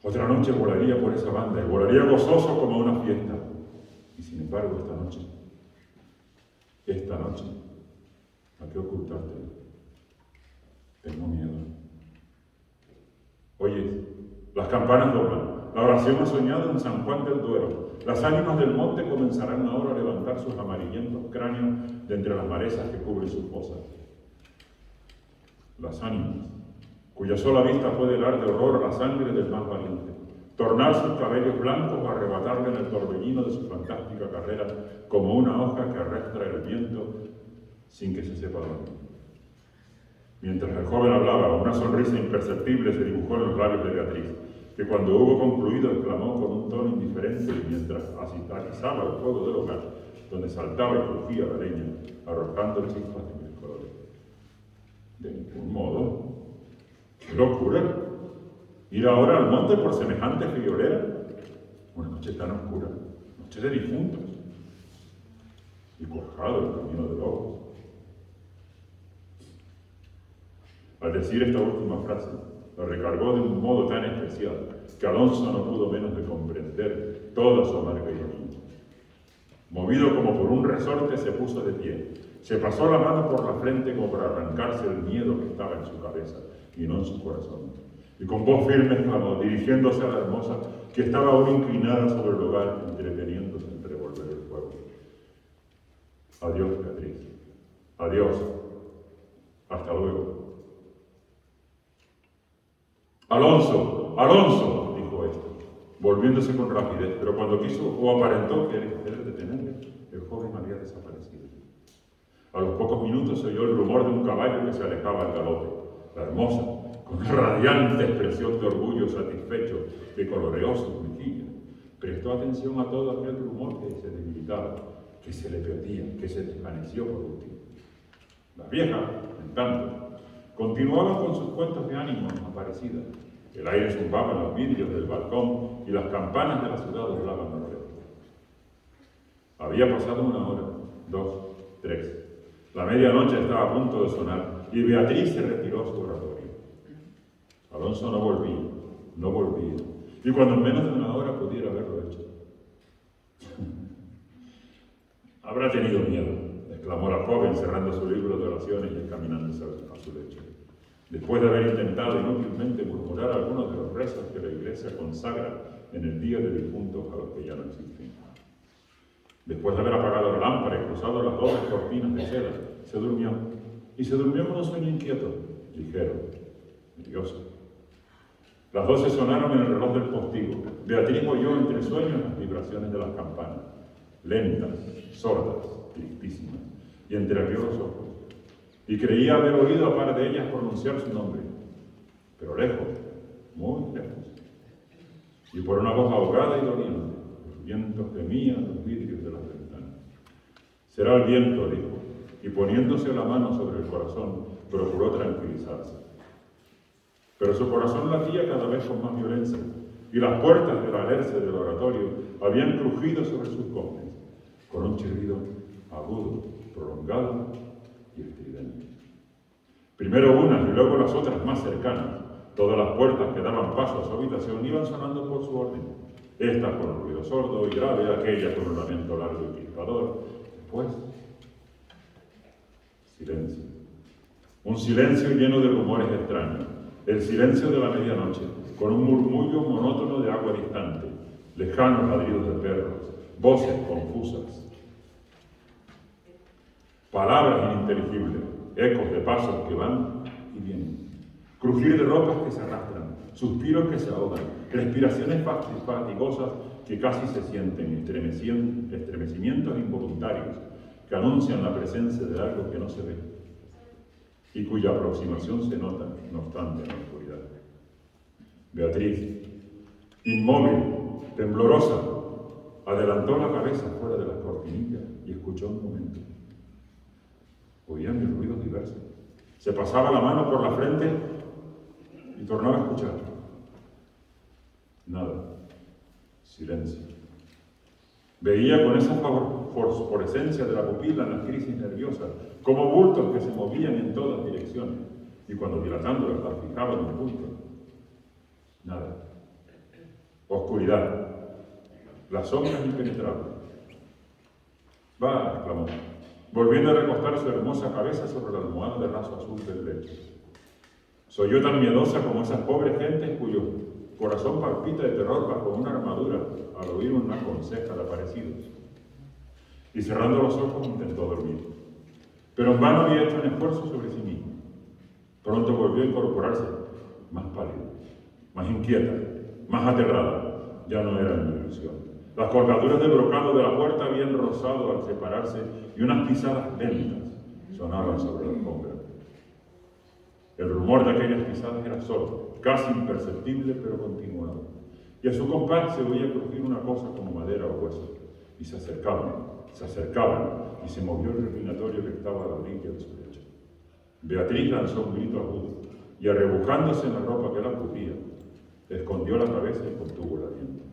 Otra noche volaría por esa banda, y volaría gozoso como una fiesta. Y sin embargo, esta noche, ¿a qué ocultarte? Tengo miedo. Oyes, las campanas doblan, la oración ha soñado en San Juan del Duero. Las ánimas del monte comenzarán ahora a levantar sus amarillentos cráneos de entre las malezas que cubren sus fosas. Las ánimas, cuya sola vista puede helar de horror a la sangre del más valiente, tornar sus cabellos blancos o arrebatarle en el torbellino de su fantástica carrera como una hoja que arrastra el viento sin que se sepa dónde. Mientras el joven hablaba, una sonrisa imperceptible se dibujó en los labios de Beatriz, que cuando hubo concluido exclamó con un tono indiferente mientras atizaba el fuego del hogar, donde saltaba y crujía la leña, arrojando chispas de 1000 colores. De ningún modo. ¡Qué locura! ¿Ir ahora al monte por semejante friolera? Una noche tan oscura, noche de difuntos, y cuajado el camino de lobos. Al decir esta última frase, la recargó de un modo tan especial que Alonso no pudo menos de comprender toda su amarga ironía. Movido como por un resorte, se puso de pie. Se pasó la mano por la frente como para arrancarse el miedo que estaba en su cabeza y no en su corazón. Y con voz firme exclamó, dirigiéndose a la hermosa, que estaba aún inclinada sobre el hogar, entreteniéndose en revolver el fuego. Adiós, Beatriz. Adiós. Hasta luego. ¡Alonso! ¡Alonso!, dijo éste, volviéndose con rapidez, pero cuando quiso o aparentó querer detenerle, el joven había desaparecido. A los pocos minutos se oyó el rumor de un caballo que se alejaba al galope. La hermosa, con una radiante expresión de orgullo satisfecho que coloreó sus mejillas, prestó atención a todo aquel rumor que se debilitaba, que se le perdía, que se desvaneció por último. Las viejas, en tanto, continuaban con sus cuentos de ánimo aparecidas. El aire zumbaba en los vidrios del balcón y las campanas de la ciudad doblaban a lo lejos. Había pasado 1 hora, 2, 3. La medianoche estaba a punto de sonar y Beatriz se retiró a su oratorio. Alonso no volvía, y cuando en menos de 1 hora pudiera haberlo hecho. Habrá tenido miedo, exclamó la joven cerrando su libro de oraciones y encaminándose a su lecho. Después de haber intentado inútilmente murmurar algunos de los rezos que la Iglesia consagra en el día de difuntos a los que ya no existen. Después de haber apagado la lámpara y cruzado las dobles cortinas de seda, se durmió. Y se durmió con un sueño inquieto, ligero, nervioso. Las 12 sonaron en el reloj del postigo. Beatriz oyó entre sueños las vibraciones de las campanas, lentas, sordas, tristísimas, y entreabrió los ojos. Y creía haber oído a par de ellas pronunciar su nombre, pero lejos, muy lejos. Y por una voz ahogada y doliente, los vientos gemían los vidrios de las ventanas. Será el viento, dijo, y poniéndose la mano sobre el corazón, procuró tranquilizarse. Pero su corazón latía cada vez con más violencia, y las puertas del alerce del oratorio habían crujido sobre sus goznes, con un chirrido agudo, prolongado y estridente. Primero unas y luego las otras más cercanas, todas las puertas que daban paso a su habitación iban sonando por su orden, esta con un ruido sordo y grave, aquella con un lamento largo y crispador. Después, silencio. Un silencio lleno de rumores extraños. El silencio de la medianoche, con un murmullo monótono de agua distante, lejanos ladridos de perros, voces confusas, palabras ininteligibles, ecos de pasos que van y vienen, crujir de ropas que se arrastran, suspiros que se ahogan, respiraciones fatigosas que casi se sienten, estremecimientos involuntarios que anuncian la presencia de algo que no se ve y cuya aproximación se nota, no obstante, en la oscuridad. Beatriz, inmóvil, temblorosa, adelantó la cabeza fuera de las cortinillas y escuchó un momento. Oía mis ruidos diversos. Se pasaba la mano por la frente y tornaba a escuchar. Nada. Silencio. Veía con esa fosforescencia de la pupila en las crisis nerviosas, como bultos que se movían en todas direcciones, y cuando dilatándolas las fijaba en un punto. Nada. Oscuridad. Las sombras impenetrables. Va, exclamó, volviendo a recostar su hermosa cabeza sobre la almohada de raso azul del lecho. Soy yo tan miedosa como esas pobres gentes cuyo corazón palpita de terror bajo una armadura al oír una conseja de aparecidos. Y cerrando los ojos intentó dormir. Pero en vano había hecho un esfuerzo sobre sí mismo. Pronto volvió a incorporarse, más pálida, más inquieta, más aterrada. Ya no era una ilusión. Las colgaduras de brocado de la puerta habían rozado al separarse y unas pisadas lentas sonaban sobre la alfombra. El rumor de aquellas pisadas era sordo, casi imperceptible, pero continuado. Y a su compás se oía crujir una cosa como madera o hueso. Y se acercaban, y se movió el reclinatorio que estaba a la orilla de su lecho. Beatriz lanzó un grito agudo, y arrebujándose en la ropa que la cubría, escondió la cabeza y contuvo el aliento.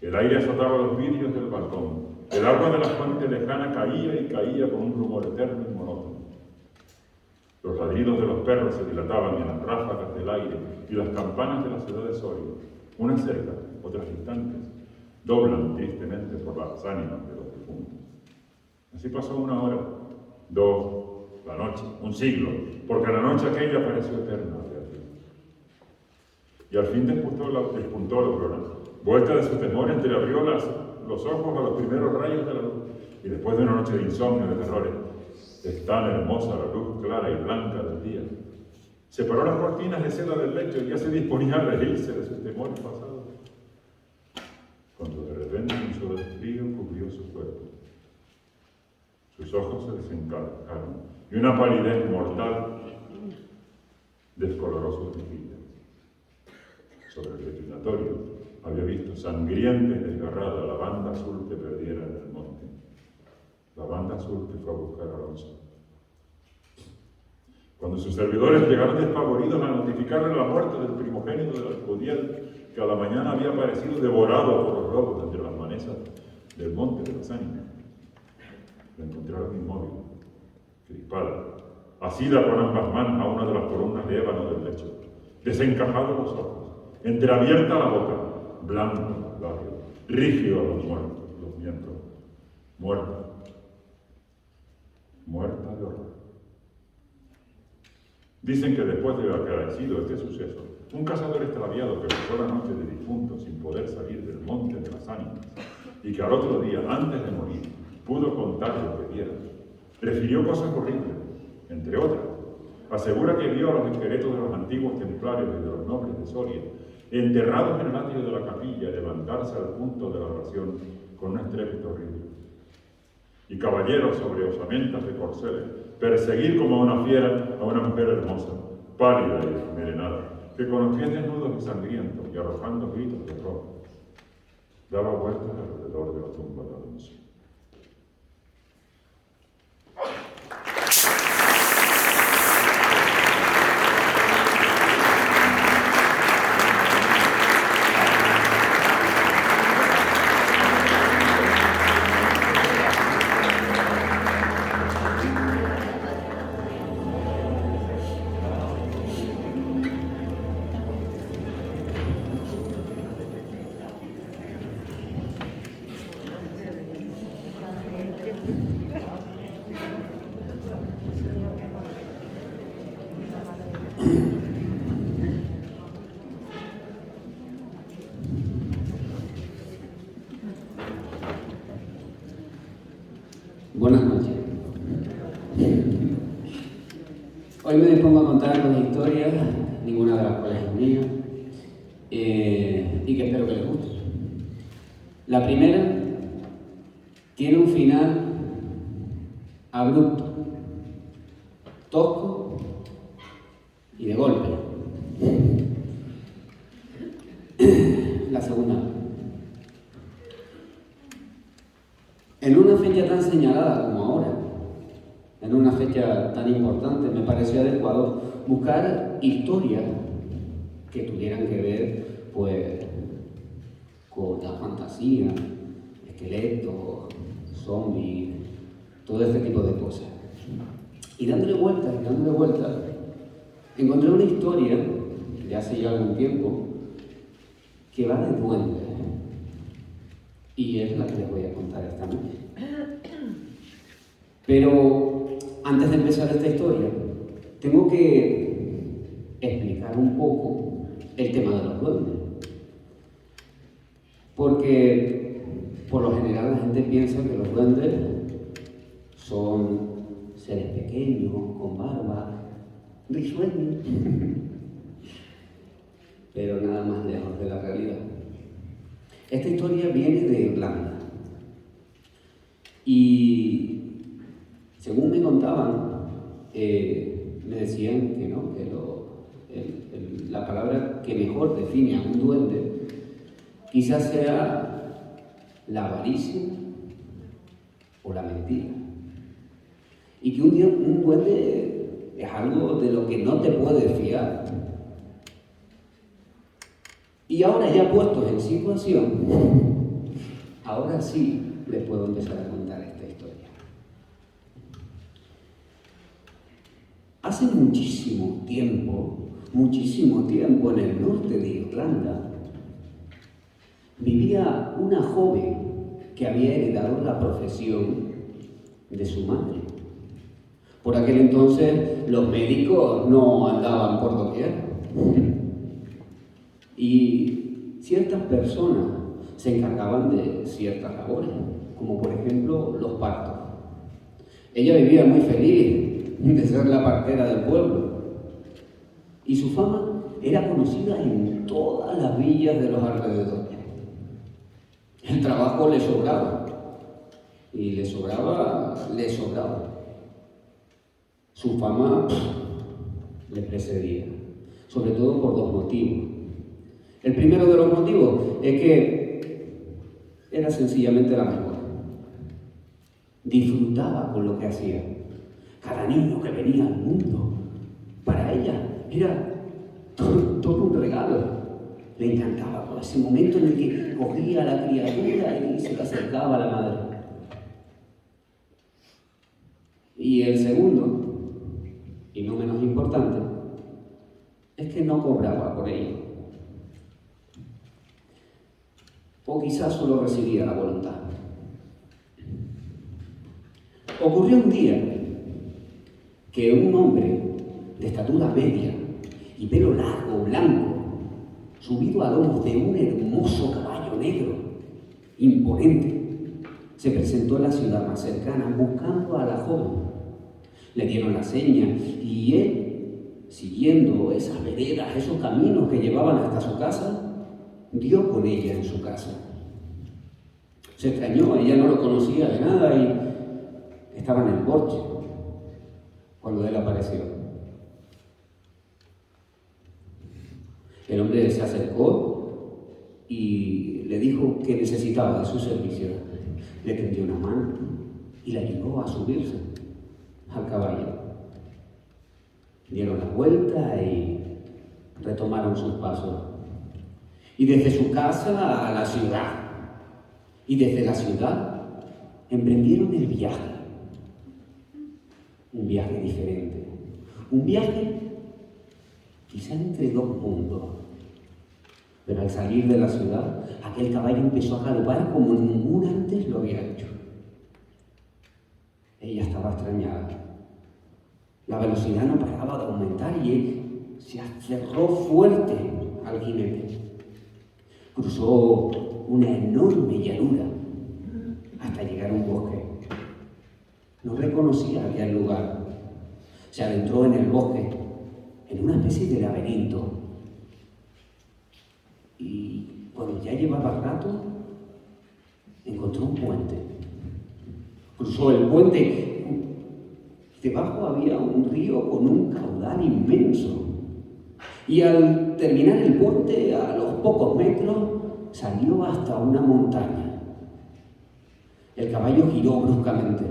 El aire azotaba los vidrios del balcón. El agua de la fuente lejana caía y caía con un rumor eterno y monótono. Los ladridos de los perros se dilataban en las ráfagas del aire y las campanas de la ciudad de Soria, unas cerca, otras distantes, doblan tristemente por las ánimas de los difuntos. Así pasó 1 hora, 2, la noche, un siglo, porque la noche aquella pareció eterna. Y al fin despuntó la aurora. Vuelta de su temor, entreabrió los ojos a los primeros rayos de la luz, y después de una noche de insomnio y de terrores, es tan hermosa la luz clara y blanca del día. Separó las cortinas de seda del lecho y ya se disponía a reírse de sus temores pasados, cuando de repente un sudor frío cubrió su cuerpo. Sus ojos se desencajaron y una palidez mortal descoloró sus mejillas. Sobre el reclinatorio había visto sangrienta y desgarrada la banda azul que perdiera en el monte. La banda azul que fue a buscar a Alonso. Cuando sus servidores llegaron despavoridos a notificarle la muerte del primogénito del Alcudiel, que a la mañana había aparecido devorado por los lobos entre las malezas del monte de las ánimas, la encontraron inmóvil, crispada, asida con ambas manos a una de las columnas de ébano del lecho, desencajados los ojos, entreabierta la boca, blanco los labios, rígidos los miembros, muerta de horror. Dicen que después de acaecido este suceso, un cazador extraviado que pasó la noche de difunto sin poder salir del monte de las ánimas, y que al otro día, antes de morir, pudo contar lo que viera, refirió cosas horribles, entre otras. Asegura que vio a los esqueletos de los antiguos templarios y de los nobles de Soria, enterrados en el atrio de la capilla, levantarse al punto de la oración con un estrépito horrible. Y caballeros sobre osamentas de corceles, perseguir como una fiera a una mujer hermosa, pálida y desmelenada, que con los pies desnudos y sangrientos y arrojando gritos de horror, daba vueltas alrededor de la tumba de Alonso. Buenas noches. Hoy me dispongo a contar dos historias, ninguna de las cuales es mía, y que espero que les guste. La primera tiene un final abrupto, tosco y de golpe. La segunda. En una fecha tan señalada como ahora, en una fecha tan importante, me pareció adecuado buscar historias que tuvieran que ver, pues, con la fantasía, esqueletos, zombies, todo este tipo de cosas. Y dándole vueltas, encontré una historia de hace ya algún tiempo que va de duendes. Y es la que les voy a contar esta noche. Pero antes de empezar esta historia, tengo que explicar un poco el tema de los duendes. Porque por lo general la gente piensa que los duendes son seres pequeños, con barba, risueños. Pero nada más lejos de la realidad. Esta historia viene de Irlanda y según me contaban, me decían que no, que la palabra que mejor define a un duende quizás sea la avaricia o la mentira. Y que un duende es algo de lo que no te puedes fiar. Y ahora ya puestos en situación, ahora sí les puedo empezar a contar esta historia. Hace muchísimo tiempo en el norte de Irlanda, vivía una joven que había heredado la profesión de su madre. Por aquel entonces los médicos no andaban por doquier. Y ciertas personas se encargaban de ciertas labores, como por ejemplo los partos. Ella vivía muy feliz de ser la partera del pueblo y su fama era conocida en todas las villas de los alrededores. El trabajo le sobraba Y le sobraba, le sobraba. Su fama le precedía, sobre todo por dos motivos. El primero de los motivos es que era sencillamente la mejor. Disfrutaba con lo que hacía. Cada niño que venía al mundo, para ella era todo un regalo. Le encantaba ese momento en el que cogía a la criatura y se le acercaba a la madre. Y el segundo, y no menos importante, es que no cobraba por ello. O quizás solo recibía la voluntad. Ocurrió un día que un hombre de estatura media y pelo largo, blanco, subido a lomos de un hermoso caballo negro, imponente, se presentó en la ciudad más cercana buscando a la joven. Le dieron la seña y él, siguiendo esas veredas, esos caminos que llevaban hasta su casa, dio con ella en su casa. Se extrañó, ella no lo conocía de nada y estaba en el porche cuando él apareció. El hombre se acercó y le dijo que necesitaba de su servicio. Le tendió una mano y le ayudó a subirse al caballo. Dieron la vuelta y retomaron sus pasos. Y desde su casa a la ciudad. Y desde la ciudad emprendieron el viaje. Un viaje diferente. Un viaje quizá entre dos mundos. Pero al salir de la ciudad, aquel caballo empezó a galopar como ningún antes lo había hecho. Ella estaba extrañada. La velocidad no paraba de aumentar y él se aferró fuerte al jinete. Cruzó una enorme llanura hasta llegar a un bosque. No reconocía aquel lugar. Se adentró en el bosque, en una especie de laberinto. Y cuando ya llevaba rato, encontró un puente. Cruzó el puente. Debajo había un río con un caudal inmenso. Y al terminar el puente, a los pocos metros, salió hasta una montaña. El caballo giró bruscamente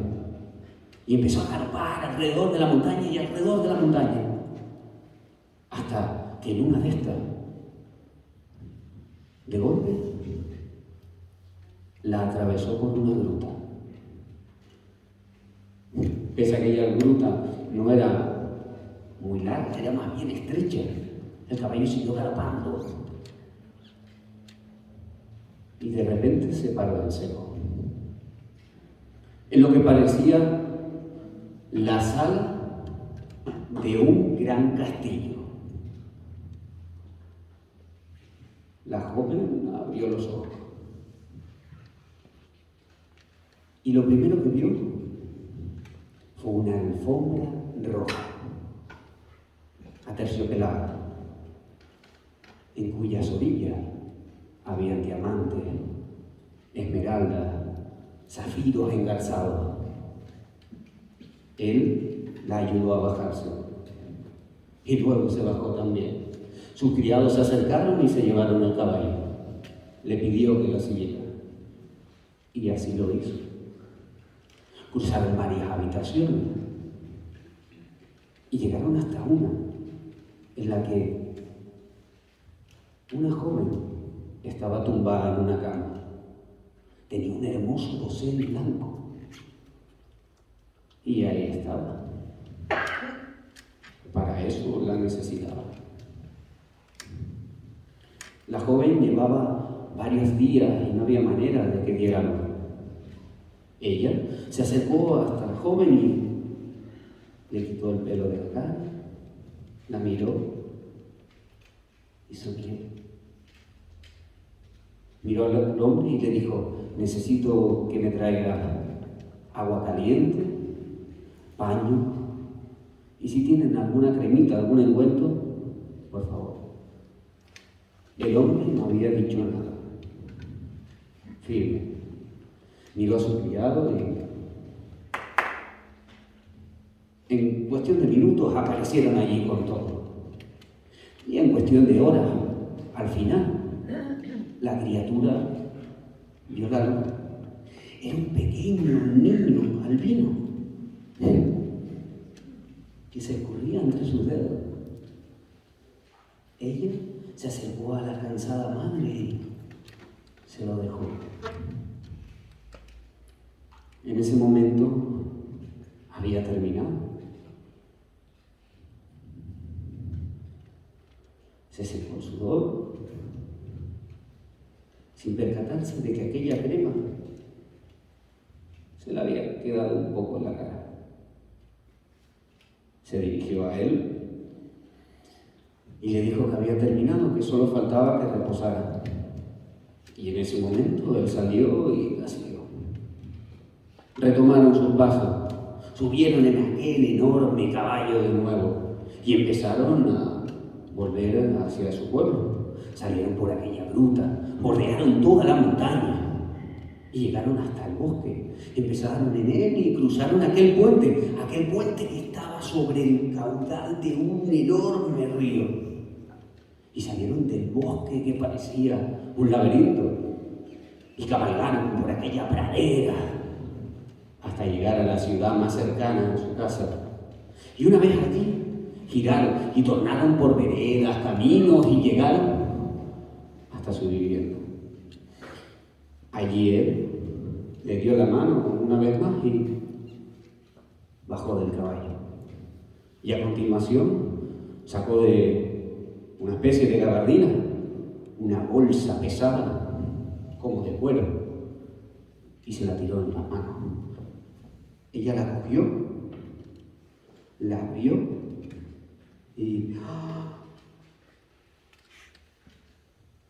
y empezó a galopar alrededor de la montaña y alrededor de la montaña. Hasta que en una de estas, de golpe, la atravesó por una gruta. Pese a que aquella gruta no era muy larga, era más bien estrecha, el caballo siguió galopando. Y de repente se paró en seco. En lo que parecía la sala de un gran castillo. La joven abrió los ojos. Y lo primero que vio fue una alfombra roja, aterciopelada, en cuyas orillas había diamantes, esmeraldas, zafiros engarzados. Él la ayudó a bajarse y luego se bajó también. Sus criados se acercaron y se llevaron al caballo. Le pidió que lo siguiera y así lo hizo. Cruzaron varias habitaciones y llegaron hasta una en la que una joven estaba tumbada en una cama. Tenía un hermoso dosel blanco y ahí estaba. Para eso la necesitaba. La joven llevaba varios días y no había manera de que diera luz. Ella se acercó hasta la joven y le quitó el pelo de la cara, la miró y sonrió. Miró al hombre y le dijo: necesito que me traiga agua caliente, paño, y si tienen alguna cremita, algún ungüento, por favor. El hombre no había dicho nada. Firme. Miró a su criado y en cuestión de minutos aparecieron allí con todo. Y en cuestión de horas, al final, la criatura vio la luz. Era un pequeño niño albino que se escurría entre sus dedos. Ella se acercó a la cansada madre y se lo dejó. En ese momento había terminado. Se secó el sudor, sin percatarse de que aquella crema se le había quedado un poco en la cara. Se dirigió a él y le dijo que había terminado, que solo faltaba que reposara. Y en ese momento él salió y la siguió. Retomaron sus pasos, subieron en aquel enorme caballo de nuevo y empezaron a volver hacia su pueblo. Salieron por aquella gruta, bordearon toda la montaña y llegaron hasta el bosque. Empezaron en él y cruzaron aquel puente que estaba sobre el caudal de un enorme río. Y salieron del bosque que parecía un laberinto y cabalgaron por aquella pradera hasta llegar a la ciudad más cercana a su casa. Y una vez allí, giraron y tornaron por veredas, caminos y llegaron hasta su vivienda. Allí él le dio la mano una vez más y bajó del caballo. Y a continuación sacó de una especie de gabardina una bolsa pesada como de cuero y se la tiró en las manos. Ella la cogió, la abrió y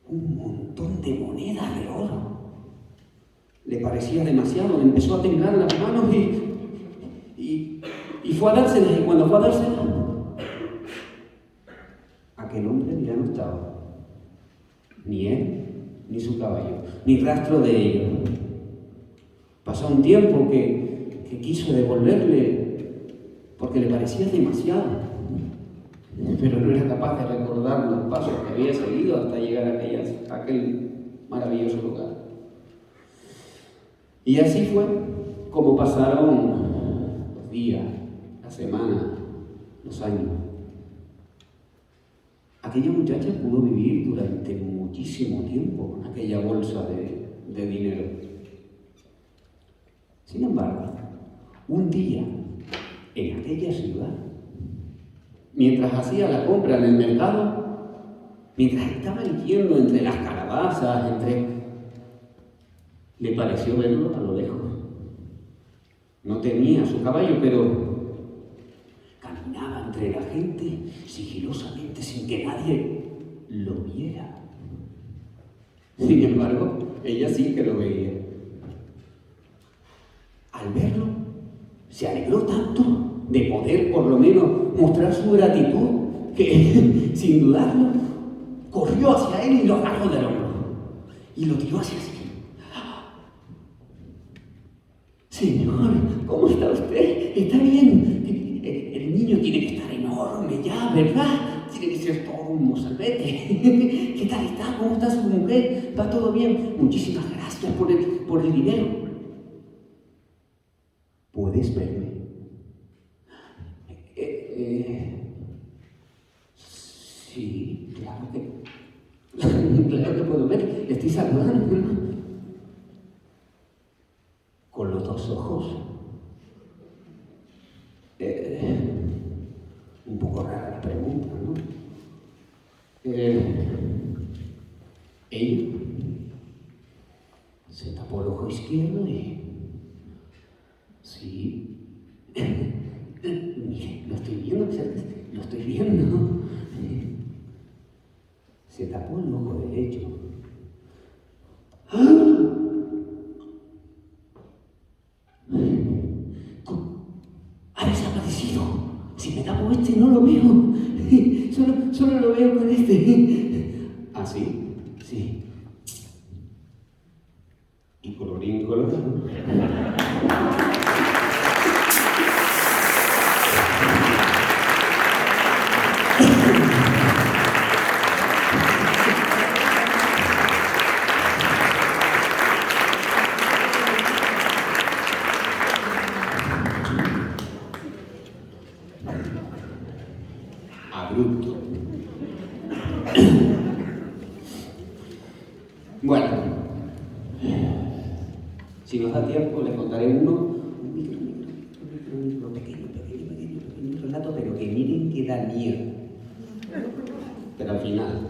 un montón de monedas de oro. Le parecía demasiado, le empezó a temblar las manos y fue a dárselas. Y cuando fue a dárselas, aquel hombre ya no estaba. Ni él, ni su caballo, ni rastro de ellos. Pasó un tiempo que quiso devolverle porque le parecía demasiado, pero no era capaz de recordar los pasos que había seguido hasta llegar a aquel maravilloso lugar. Y así fue como pasaron los días, las semanas, los años. Aquella muchacha pudo vivir durante muchísimo tiempo con aquella bolsa de dinero. Sin embargo, un día, en aquella ciudad, mientras hacía la compra en el mercado, mientras estaba yendo entre las calabazas, le pareció verlo a lo lejos. No tenía su caballo, pero caminaba entre la gente sigilosamente sin que nadie lo viera. Sin embargo, ella sí que lo veía. Al verlo, se alegró tanto de poder por lo menos mostrar su gratitud que, sin dudarlo, corrió hacia él y lo agarró del hombro y lo tiró hacia sí. Señor, ¿cómo está usted? ¿Está bien? El niño tiene que estar enorme ya, ¿verdad? Tiene que ser todo un mozalbete. ¿Qué tal está? ¿Cómo está su mujer? ¿Va todo bien? Muchísimas gracias por el dinero. ¿Puedes verme? Sí, claro que puedo ver. Le estoy saludando, ¿no? Con los dos ojos. Un poco rara la pregunta, ¿no? Ella se tapó el ojo izquierdo y... Sí. Mire, lo estoy viendo. Se tapó el ojo derecho. Ha desaparecido. Si me tapo este no lo veo. Solo lo veo con este. ¿Ah, sí? Sí. Y colorido. colorín colorado. Abrupto. Bueno, si nos da tiempo, les contaré un micro pequeño relato, pero que miren que da miedo. Pero al final.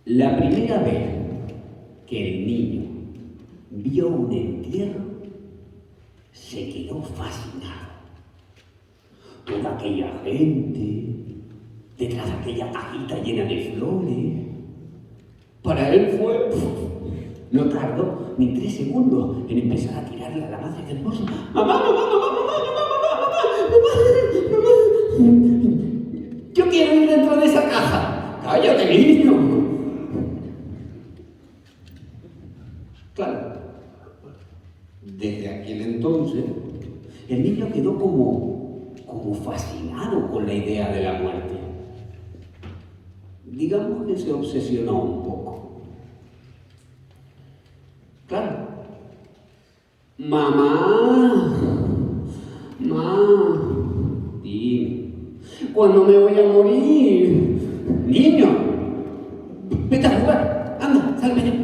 La primera vez que el niño vio un entierro, se quedó fascinado. Toda aquella gente, detrás de aquella cajita llena de flores, para él fue... No tardó ni 3 segundos en empezar a tirarle a la madre del bolso. ¡Mamá, mamá, mamá, mamá, mamá, mamá, mamá! ¡Yo quiero ir dentro de esa caja! ¡Cállate, niño! Claro, desde aquel entonces, el niño quedó como fascinado con la idea de la muerte. Digamos que se obsesionó un poco. Claro. Mamá, dime, ¿cuándo me voy a morir? Niño, vete a jugar, anda, sálve ya.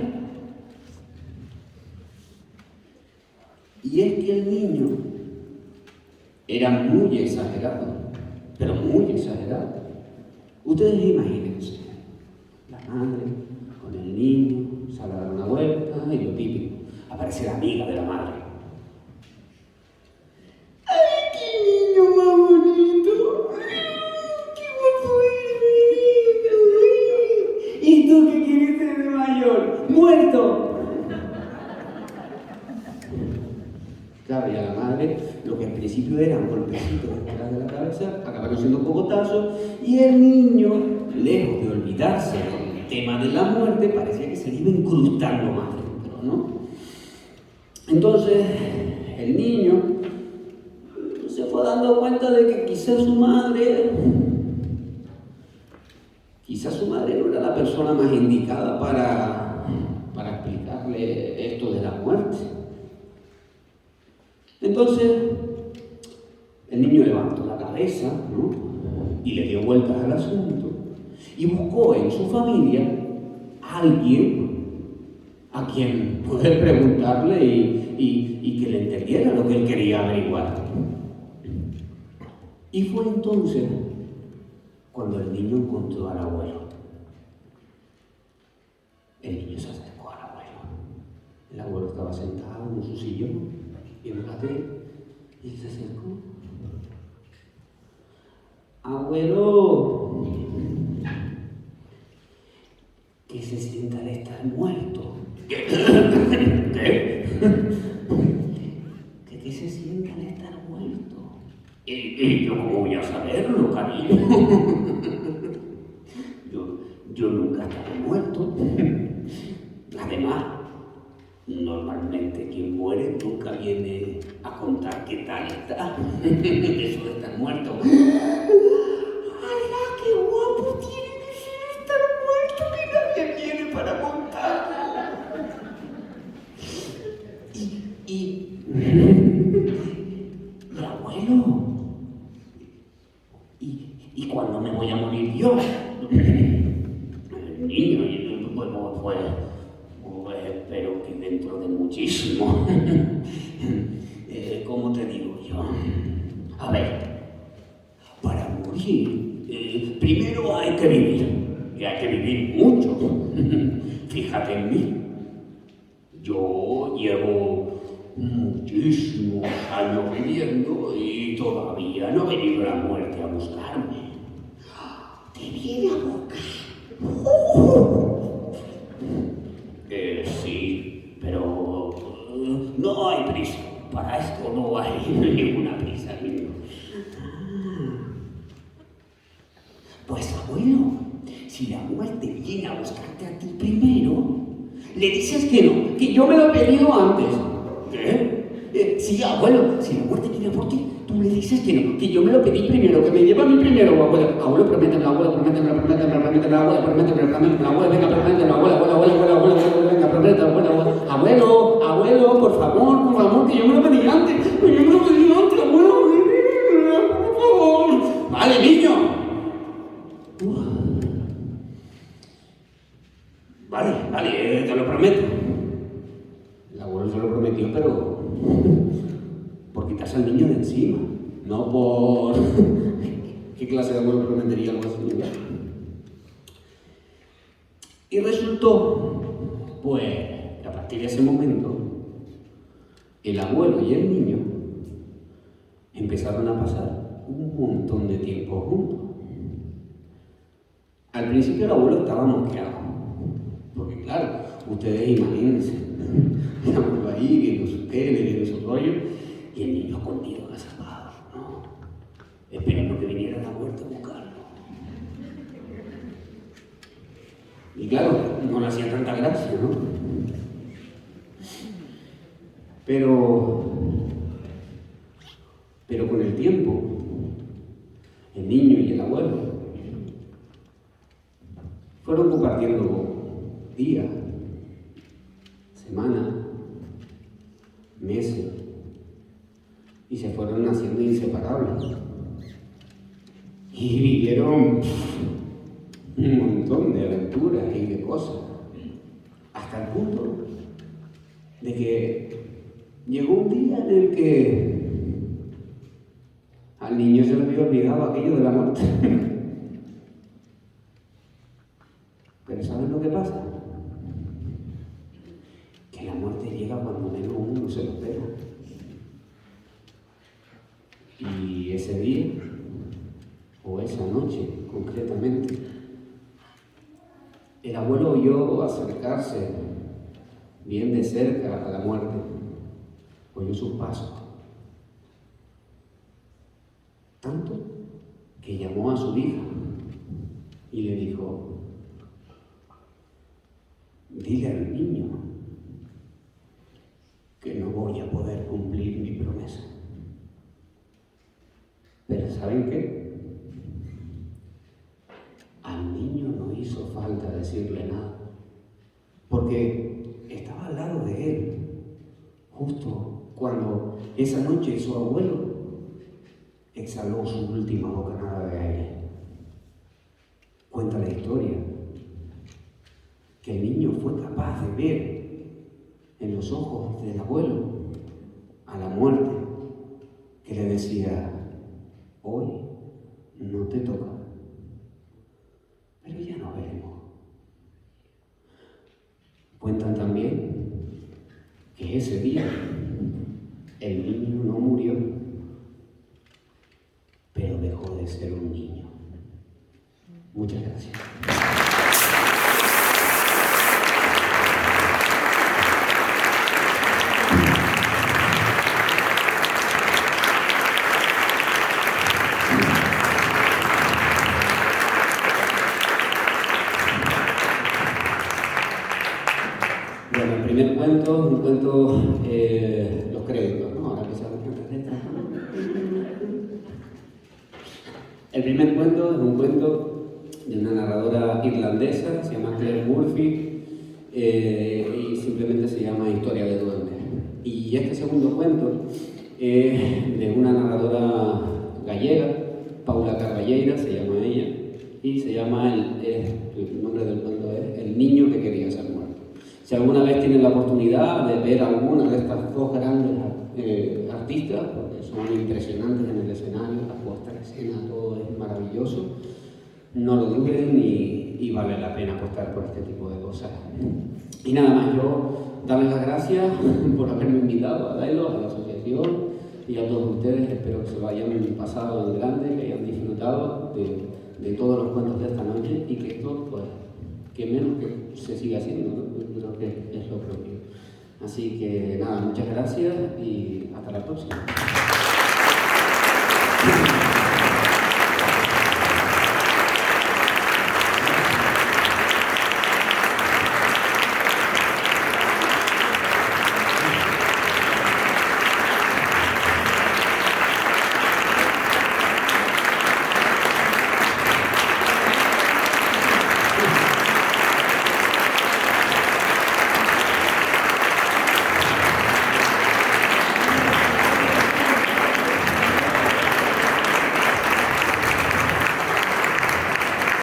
Y es que el niño era muy exagerado, pero muy exagerado. Ustedes imagínense, la madre con el niño, sale a dar una vuelta y lo típico, aparece la amiga de la madre. ¡Ay, qué niño más bonito! ¡Qué guapo eres! ¿Y tú qué quieres ser de mayor? ¡Muerto! Claro, y a la madre, lo que al principio eran golpecitos detrás de la cabeza, acabaron siendo cogotazos, y el niño, lejos de olvidarse del tema de la muerte, parecía que se le iba incrustando más dentro, ¿no? Entonces, el niño se fue dando cuenta de que quizás su madre no era la persona más indicada para explicarle esto de la muerte. Entonces, el niño levantó la cabeza, ¿no? Y le dio vueltas al asunto y buscó en su familia a alguien a quien poder preguntarle y que le entendiera lo que él quería averiguar. Y fue entonces cuando el niño encontró al abuelo. El niño se acercó al abuelo. El abuelo estaba sentado en su sillón. Y me maté y se acercó. Abuelo, ¿qué se siente al estar muerto? ¿Qué? ¿Qué se siente al estar muerto? ¿Y yo cómo voy a saberlo, cariño? Yo nunca estaré muerto. Además, normalmente quien muere nunca viene a contar qué tal está. Eso de estar muerto. ¡Hala, qué guapo tiene que ser estar muerto que nadie viene para contarlo! Y abuelo, ¿y cuándo me voy a morir yo? El niño, bueno, pues espero que dentro de muchísimo. ¿Cómo te digo yo? A ver, para morir, primero hay que vivir, y hay que vivir mucho. Fíjate en mí. Yo llevo muchísimos años viviendo y todavía no ha venido la muerte a buscarme. ¿Te viene a buscar? Sí, pero no hay prisa. Para esto no hay ninguna prisa, niño. Pues abuelo, si la muerte viene a buscarte a ti primero, le dices que no, que yo me lo he pedido antes. ¿Qué? Sí, abuelo, si la muerte viene por ti, tú le dices que no, que yo me lo pedí primero, que me lleva a mí primero, abuelo. Abuelo, prométeme, abuelo, prométeme, abuelo, venga, prométeme, abuelo, venga, prométeme, abuelo, por favor, que yo me lo pedí antes, abuelo, por favor. Vale, niño. Vale, te lo prometo. El abuelo se lo prometió, pero por quitarse al niño de encima, no por... ¿Qué clase de abuelo prometería algo así? Y resultó, pues, que a partir de ese momento, el abuelo y el niño empezaron a pasar un montón de tiempo juntos. Al principio el abuelo estaba mosqueado, porque claro, ustedes imagínense, el abuelo ahí viendo su tele, viendo su rollo, y el niño escondido, agazapado, ¿no? Esperando que viniera la muerte a buscarlo. Y claro, no le hacía tanta gracia, ¿no? Pero con el tiempo, el niño y el abuelo fueron compartiendo días, semanas, meses, y se fueron haciendo inseparables. Y vivieron un montón de aventuras y de cosas, hasta el punto de que llegó un día en el que al niño se le había olvidado aquello de la muerte. Pero ¿saben lo que pasa? Que la muerte llega cuando menos uno se lo espera. Y ese día, o esa noche concretamente, el abuelo oyó acercarse bien de cerca a la muerte, oyó sus pasos. Tanto que llamó a su hija y le dijo: dile al niño que no voy a poder cumplir mi promesa. Pero ¿saben qué? Al niño no hizo falta decirle nada, porque estaba al lado de él, justo cuando esa noche su abuelo exhaló su última bocanada de aire. Cuenta la historia que el niño fue capaz de ver en los ojos del abuelo a la muerte, que le decía: hoy no te toca, pero ya nos veremos. Cuentan también que ese día el niño no murió, pero dejó de ser un niño. Muchas gracias. Bueno, el primer cuento es un cuento, los créditos, ¿no? Ahora que se abren las letras. El primer cuento es un cuento de una narradora irlandesa, se llama Claire Murphy, y simplemente se llama Historia de Duendes. Y este segundo cuento es de una narradora gallega, Paula Carballeira, se llama ella, y se llama, el nombre del cuento es El niño que quería ser muerto. Si alguna vez tienen la oportunidad de ver alguna de estas dos grandes artistas, porque son impresionantes en el escenario, la puesta en escena, todo es maravilloso, no lo duden y vale la pena apostar por este tipo de cosas. Y nada más, yo darles las gracias por haberme invitado a Dailo, a la asociación, y a todos ustedes. Espero que se lo hayan pasado en grande, que hayan disfrutado de todos los cuentos de esta noche, y que esto, pues, que menos que se siga haciendo, ¿no? Yo creo que es lo propio. Así que nada, muchas gracias y hasta la próxima.